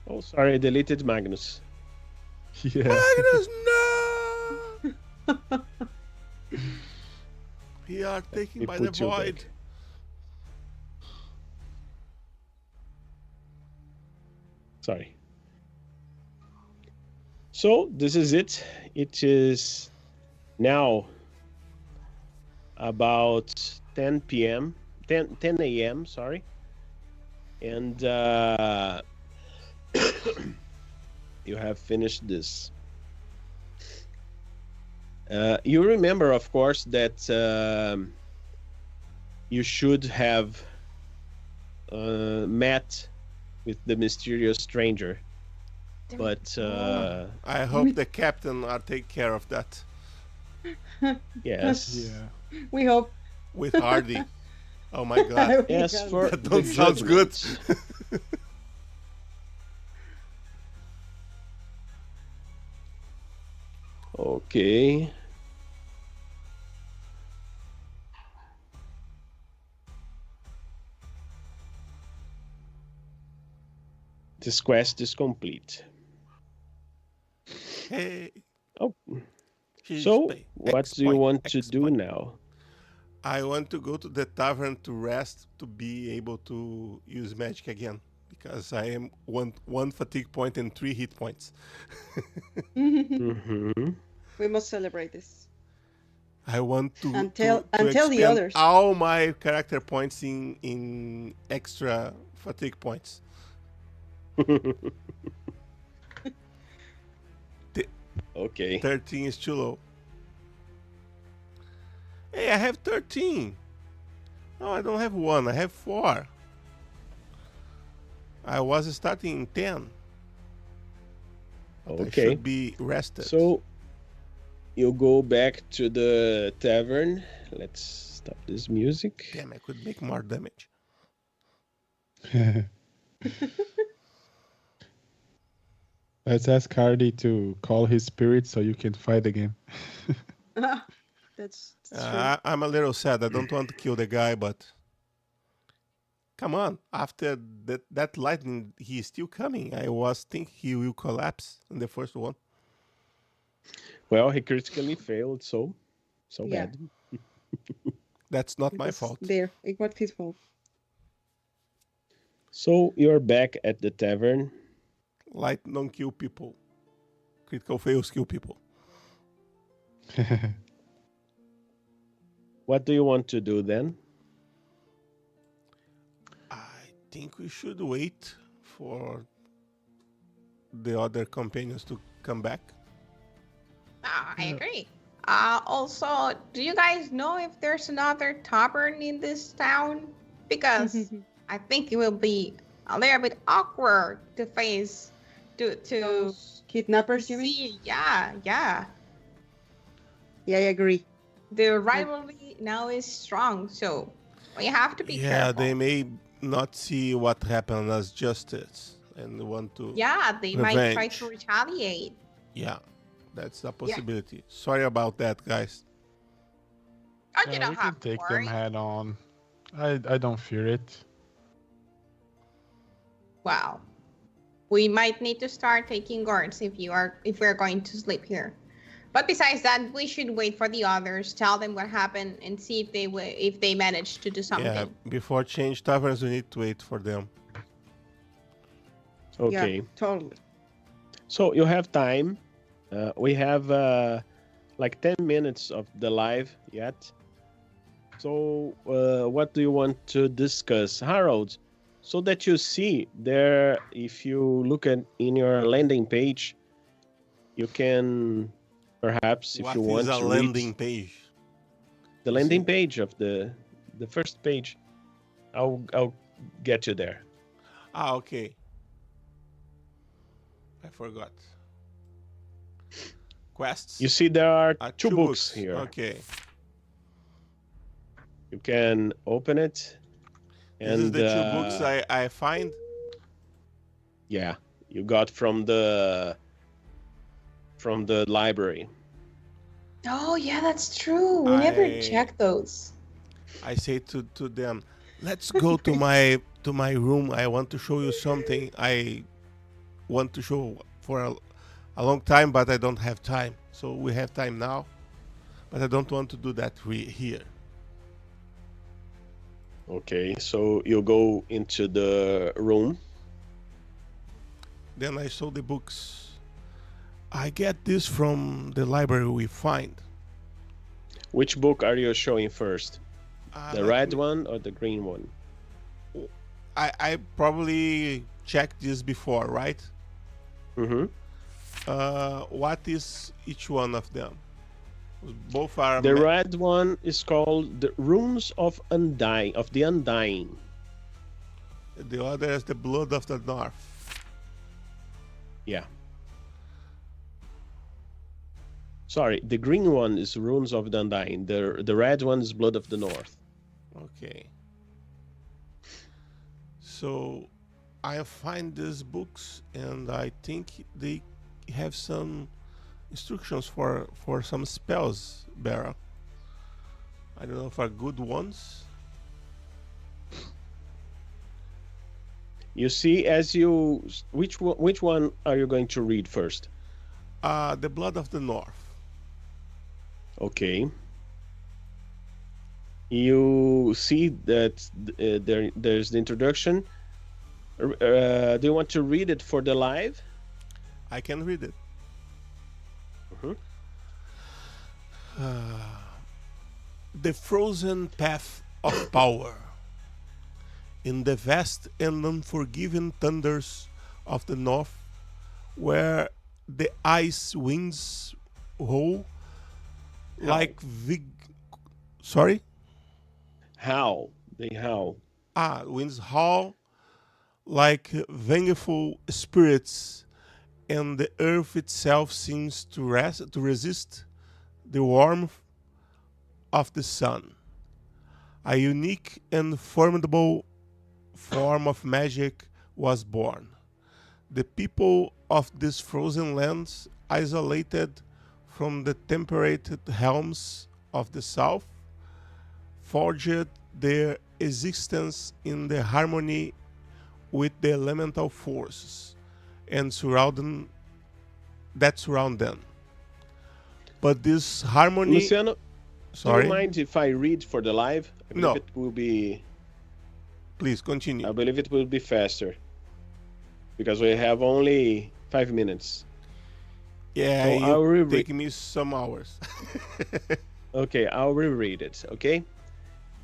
Speaker 2: Oh, sorry, I deleted Magnus.
Speaker 3: Yeah.
Speaker 1: Magnus, no! We are taken
Speaker 2: He
Speaker 1: by the
Speaker 2: put you
Speaker 1: void.
Speaker 2: back. Sorry. So this is it. It is now about 10 p.m. 10 a.m. Sorry, and you have finished this. You remember, of course, that you should have met with the mysterious stranger, but
Speaker 1: I hope the captain will take care of that
Speaker 2: yes,
Speaker 3: Yeah.
Speaker 5: We hope.
Speaker 1: with Hardy. Oh my god.
Speaker 2: yes, for
Speaker 1: That
Speaker 2: the
Speaker 1: don't sound good.
Speaker 2: judgment. Okay. This quest is complete.
Speaker 1: Hey.
Speaker 2: Oh,
Speaker 1: she's
Speaker 2: so
Speaker 1: pay-
Speaker 2: what
Speaker 1: X
Speaker 2: do you
Speaker 1: point,
Speaker 2: want to
Speaker 1: X
Speaker 2: do
Speaker 1: point.
Speaker 2: now?
Speaker 1: I want to go to the tavern to rest to be able to use magic again because I am one fatigue point and 3 hit points.
Speaker 2: Mm-hmm.
Speaker 5: We must celebrate this.
Speaker 1: I want to
Speaker 5: And tell the
Speaker 1: expend
Speaker 5: others.
Speaker 1: all my character points in extra fatigue points.
Speaker 2: Okay.
Speaker 1: 13 is too low. Hey, I have 13. No, I don't have 1. I have 4. I was starting in 10. I
Speaker 2: Okay.
Speaker 1: should be rested.
Speaker 2: So you go back to the tavern. Let's stop this music.
Speaker 1: Damn, I could make more damage.
Speaker 3: Let's ask Hardy to call his spirit so you can fight again.
Speaker 5: That's true.
Speaker 1: I'm a little sad. I don't want to kill the guy, but come on. After that lightning, he is still coming. I was thinking he will collapse in the first one.
Speaker 2: Well, he critically failed, so
Speaker 5: Yeah.
Speaker 2: bad.
Speaker 1: That's not
Speaker 5: It
Speaker 1: my
Speaker 5: was
Speaker 1: fault.
Speaker 5: There, it was his fault.
Speaker 2: So you're back at the tavern.
Speaker 1: Light don't kill people. Critical fails kill people.
Speaker 2: What do you want to do then?
Speaker 1: I think we should wait for the other companions to come back.
Speaker 4: I agree. Also, do you guys know if there's another tavern in this town? Because I think it will be a little bit awkward to face to
Speaker 5: Those kidnappers, you mean?
Speaker 4: see. Yeah.
Speaker 5: Yeah, I agree.
Speaker 4: The rivalry now is strong, so we have to be
Speaker 1: Yeah,
Speaker 4: careful.
Speaker 1: they may not see what happened as justice and want to.
Speaker 4: Yeah, they might try
Speaker 1: Revenge.
Speaker 4: to retaliate.
Speaker 1: Yeah, that's a possibility. Sorry about that, guys.
Speaker 4: Oh, you
Speaker 3: Yeah,
Speaker 4: don't
Speaker 3: we
Speaker 4: have
Speaker 3: can
Speaker 4: to
Speaker 3: take
Speaker 4: worry.
Speaker 3: them head on. I don't fear it.
Speaker 4: Well, we might need to start taking guards if we're going to sleep here. But besides that, we should wait for the others, tell them what happened, and see if they manage to do something.
Speaker 1: Yeah, before change taverns, we need to wait for them.
Speaker 2: Okay.
Speaker 5: Yeah, totally.
Speaker 2: So you have time We have like 10 minutes of the live yet. So what do you want to discuss, Harold? So that you see there, if you look at in your landing page, you can perhaps, if you
Speaker 1: What
Speaker 2: want
Speaker 1: is a
Speaker 2: to
Speaker 1: landing
Speaker 2: read
Speaker 1: page?
Speaker 2: the landing page of the first page. I'll get you there.
Speaker 1: Ah, okay. I forgot. Quests.
Speaker 2: You see there are
Speaker 1: Ah,
Speaker 2: two books here.
Speaker 1: Okay.
Speaker 2: You can open it.
Speaker 1: This is the two books I find.
Speaker 2: Yeah, you got from the library.
Speaker 5: Oh yeah, that's true. We never checked those.
Speaker 1: I say to them, let's go to my room. I want to show you something. I want to show for a long time, but I don't have time. So we have time now, but I don't want to do that here.
Speaker 2: Okay, so you go into the room.
Speaker 1: Then I saw the books. I get this from the library we find.
Speaker 2: Which book are you showing first? The
Speaker 1: let
Speaker 2: red
Speaker 1: me-
Speaker 2: one or the green one?
Speaker 1: I probably checked this before, right?
Speaker 2: Mm-hmm.
Speaker 1: What is each one of them? Both are
Speaker 2: The red one is called the Runes of the Undying.
Speaker 1: The other is the Blood of the North.
Speaker 2: Yeah. Sorry, the green one is Runes of the Undying. The red one is Blood of the North.
Speaker 1: Okay. So I find these books and I think they have some instructions for some spells, Barra. I don't know if are good ones.
Speaker 2: You see, which one are you going to read first?
Speaker 1: The Blood of the North.
Speaker 2: Okay. You see that there's the introduction. Do you want to read it for the live?
Speaker 1: I can read it. The frozen path of power. In the vast and unforgiving thunders of the north, where the ice winds howl like Sorry?
Speaker 2: Howl. They howl.
Speaker 1: Winds howl like vengeful spirits, and the earth itself seems to resist the warmth of the sun. A unique and formidable form of magic was born. The people of these frozen lands, isolated from the temperate realms of the south, forged their existence in the harmony with the elemental forces and surround them. But this harmony...
Speaker 2: Luciano,
Speaker 1: Sorry?
Speaker 2: do you mind if I read for the live? I believe
Speaker 1: No.
Speaker 2: It will be...
Speaker 1: Please continue.
Speaker 2: I believe it will be faster. Because we have only 5 minutes.
Speaker 1: Yeah,
Speaker 2: So I'll
Speaker 1: it
Speaker 2: reread.
Speaker 1: take me some hours.
Speaker 2: Okay, I'll reread it, okay?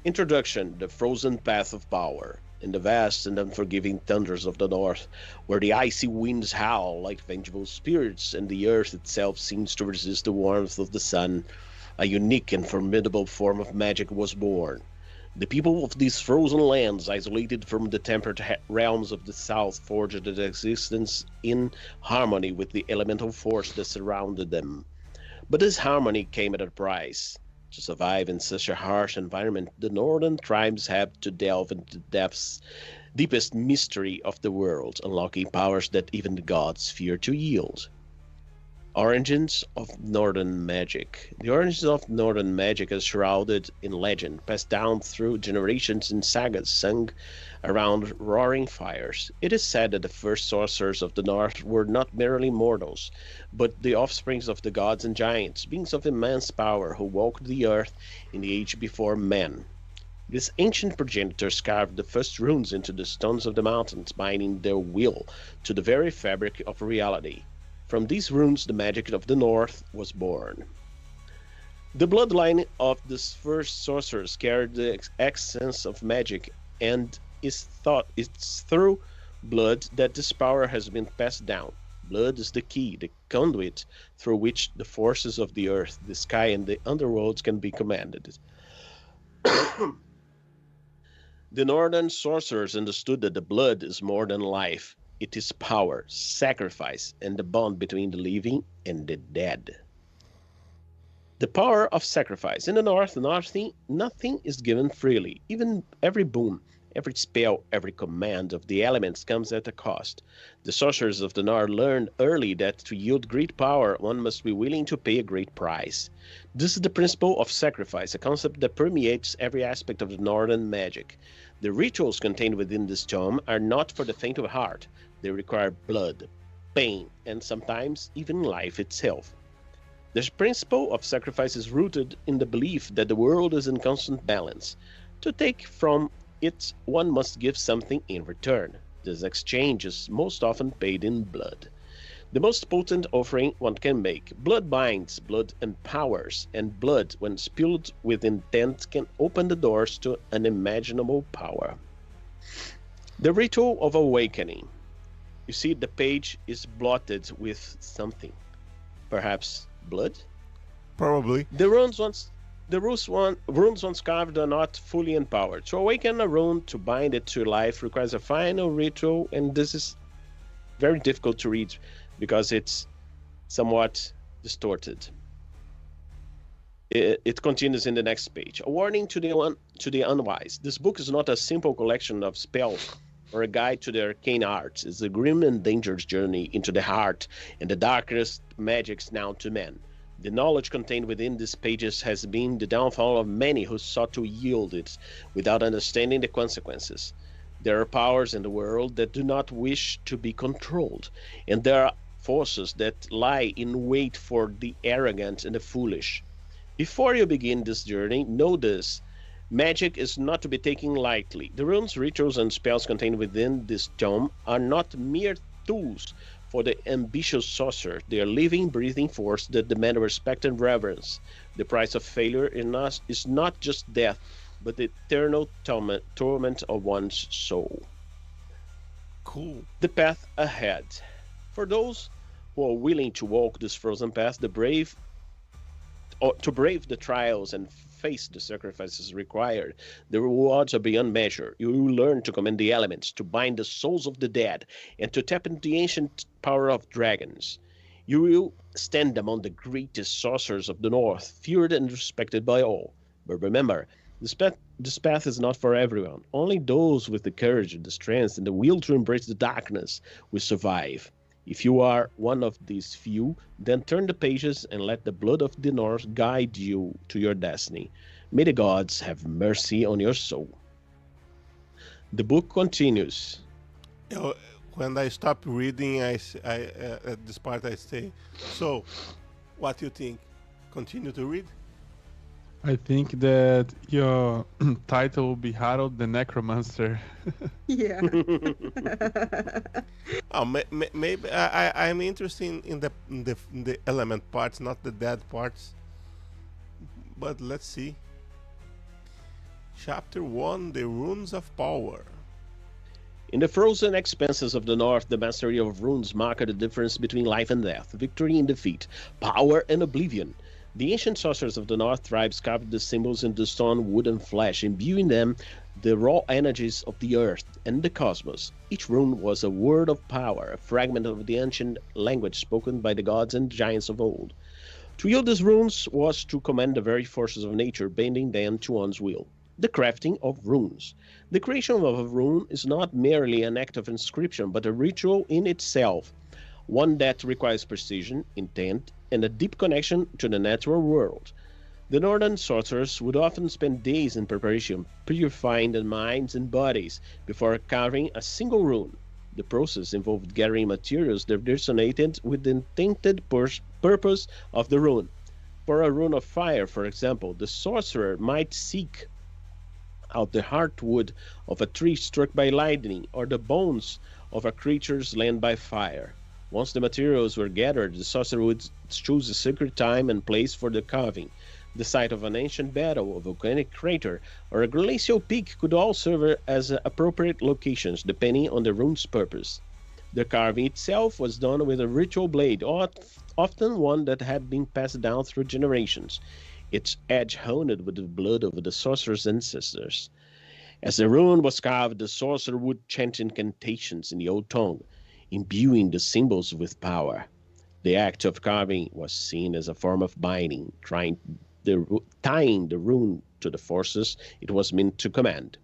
Speaker 2: Introduction, the frozen path of power. In the vast and unforgiving thunders of the north, where the icy winds howl like vengeful spirits and the earth itself seems to resist the warmth of the sun, a unique and formidable form of magic was born. The people of these frozen lands, isolated from the temperate realms of the south, forged their existence in harmony with the elemental force that surrounded them. But this harmony came at a price. To survive in such a harsh environment, the northern tribes had to delve into the deepest mystery of the world, unlocking powers that even the gods fear to yield. Origins of Northern Magic. The origins of Northern Magic is shrouded in legend, passed down through generations in sagas sung around roaring fires. It is said that the first sorcerers of the North were not merely mortals, but the offsprings of the gods and giants, beings of immense power who walked the earth in the age before men. These ancient progenitors carved the first runes into the stones of the mountains, binding their will to the very fabric of reality. From these runes, the magic of the North was born. The bloodline of these first sorcerers carried the essence of magic, and it's through blood that this power has been passed down. Blood is the key, the conduit through which the forces of the earth, the sky, and the underworlds can be commanded. The northern sorcerers understood that the blood is more than life. It is power, sacrifice, and the bond between the living and the dead. The power of sacrifice. In the North, nothing is given freely. Even every boon, every spell, every command of the elements comes at a cost. The sorcerers of the North learned early that to yield great power, one must be willing to pay a great price. This is the principle of sacrifice, a concept that permeates every aspect of the Northern magic. The rituals contained within this tome are not for the faint of heart. They require blood, pain, and sometimes even life itself. The principle of sacrifice is rooted in the belief that the world is in constant balance. To take from it, one must give something in return. This exchange is most often paid in blood. The most potent offering one can make. Blood binds, blood empowers, and blood, when spilled with intent, can open the doors to unimaginable power. The ritual of awakening. You see, the page is blotted with something. Perhaps blood?
Speaker 1: Probably.
Speaker 2: The runes once carved are not fully empowered. To awaken a rune, to bind it to life, requires a final ritual, and this is very difficult to read because it's somewhat distorted. It continues in the next page. A warning to the unwise. This book is not a simple collection of spells or a guide to the arcane arts. It's a grim and dangerous journey into the heart and the darkest magics known to men. The knowledge contained within these pages has been the downfall of many who sought to yield it without understanding the consequences. There are powers in the world that do not wish to be controlled, and there are forces that lie in wait for the arrogant and the foolish. Before you begin this journey, know this. Magic is not to be taken lightly. The runes, rituals, and spells contained within this tome are not mere tools for the ambitious sorcerer. They are living, breathing force that demand respect and reverence. The price of failure is not just death, but the eternal torment of one's soul.
Speaker 1: Cool.
Speaker 2: The path ahead. For those who are willing to walk this frozen path, to brave the trials and face the sacrifices required, the rewards are beyond measure. You will learn to command the elements, to bind the souls of the dead, and to tap into the ancient power of dragons. You will stand among the greatest sorcerers of the North, feared and respected by all. But remember, this path is not for everyone. Only those with the courage, the strength, and the will to embrace the darkness will survive. If you are one of these few, then turn the pages and let the blood of the North guide you to your destiny. May the gods have mercy on your soul. The book continues.
Speaker 1: When I stop reading, I at this part I say, so, what do you think? Continue to read?
Speaker 3: I think that your title will be Harald the Necromancer.
Speaker 5: Yeah.
Speaker 1: Maybe I'm interested in the element parts, not the dead parts. But let's see. Chapter 1: The Runes of Power.
Speaker 2: In the frozen expanses of the North, the mastery of runes marked the difference between life and death, victory and defeat, power and oblivion. The ancient sorcerers of the North tribes carved the symbols into stone, wood, and flesh, imbuing them the raw energies of the earth and the cosmos. Each rune was a word of power, a fragment of the ancient language spoken by the gods and giants of old. To wield these runes was to command the very forces of nature, bending them to one's will. The crafting of runes. The creation of a rune is not merely an act of inscription, but a ritual in itself, one that requires precision, intent, and a deep connection to the natural world. The northern sorcerers would often spend days in preparation, purifying their minds and bodies before carving a single rune. The process involved gathering materials that resonated with the intended purpose of the rune. For a rune of fire, for example, the sorcerer might seek out the heartwood of a tree struck by lightning or the bones of a creature slain by fire. Once the materials were gathered, the sorcerer would choose a secret time and place for the carving. The site of an ancient battle, a volcanic crater, or a glacial peak could all serve as appropriate locations, depending on the rune's purpose. The carving itself was done with a ritual blade, often one that had been passed down through generations, its edge honed with the blood of the sorcerer's ancestors. As the rune was carved, the sorcerer would chant incantations in the old tongue, imbuing the symbols with power. The act of carving was seen as a form of binding, tying the rune to the forces it was meant to command.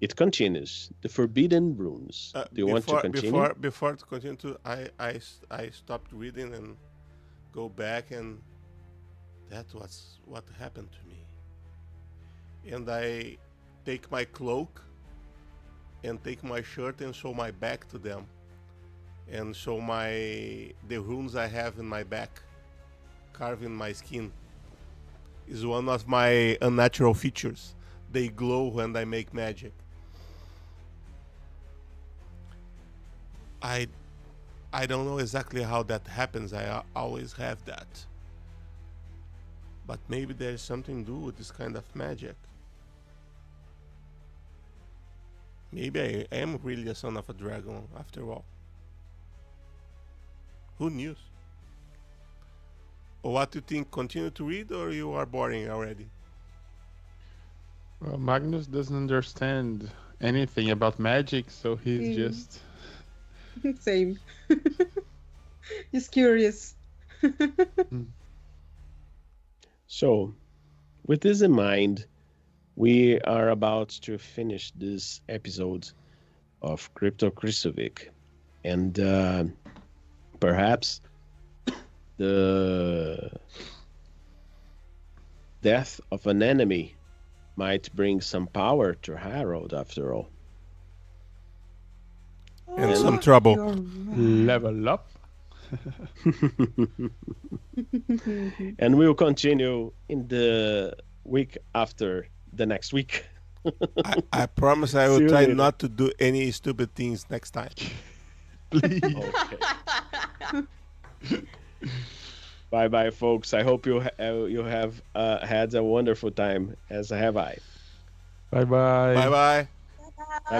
Speaker 2: It continues. The forbidden runes. Do you want to continue?
Speaker 1: Before to continue, I stopped reading and go back, and that was what happened to me. And I take my cloak and take my shirt and show my back to them, and show the runes I have in my back, carved in my skin. Is one of my unnatural features. They glow when I make magic. I don't know exactly how that happens. I always have that. But maybe there's something to do with this kind of magic. Maybe I am really a son of a dragon after all. Who knew? What do you think? Continue to read, or you are boring already?
Speaker 3: Well, Magnus doesn't understand anything about magic, so he's just...
Speaker 5: Same. Just curious.
Speaker 2: So, with this in mind, we are about to finish this episode of Crypt of Krysuvik. And perhaps the death of an enemy might bring some power to Harald after all.
Speaker 1: And some trouble.
Speaker 3: Level up.
Speaker 2: And we'll continue in the week after the next week.
Speaker 1: I promise I will try not to do any stupid things next time.
Speaker 3: Please.
Speaker 2: Okay. Bye bye, folks. I hope you have had a wonderful time, as have I.
Speaker 3: Bye bye.
Speaker 1: Bye bye.
Speaker 2: Bye bye.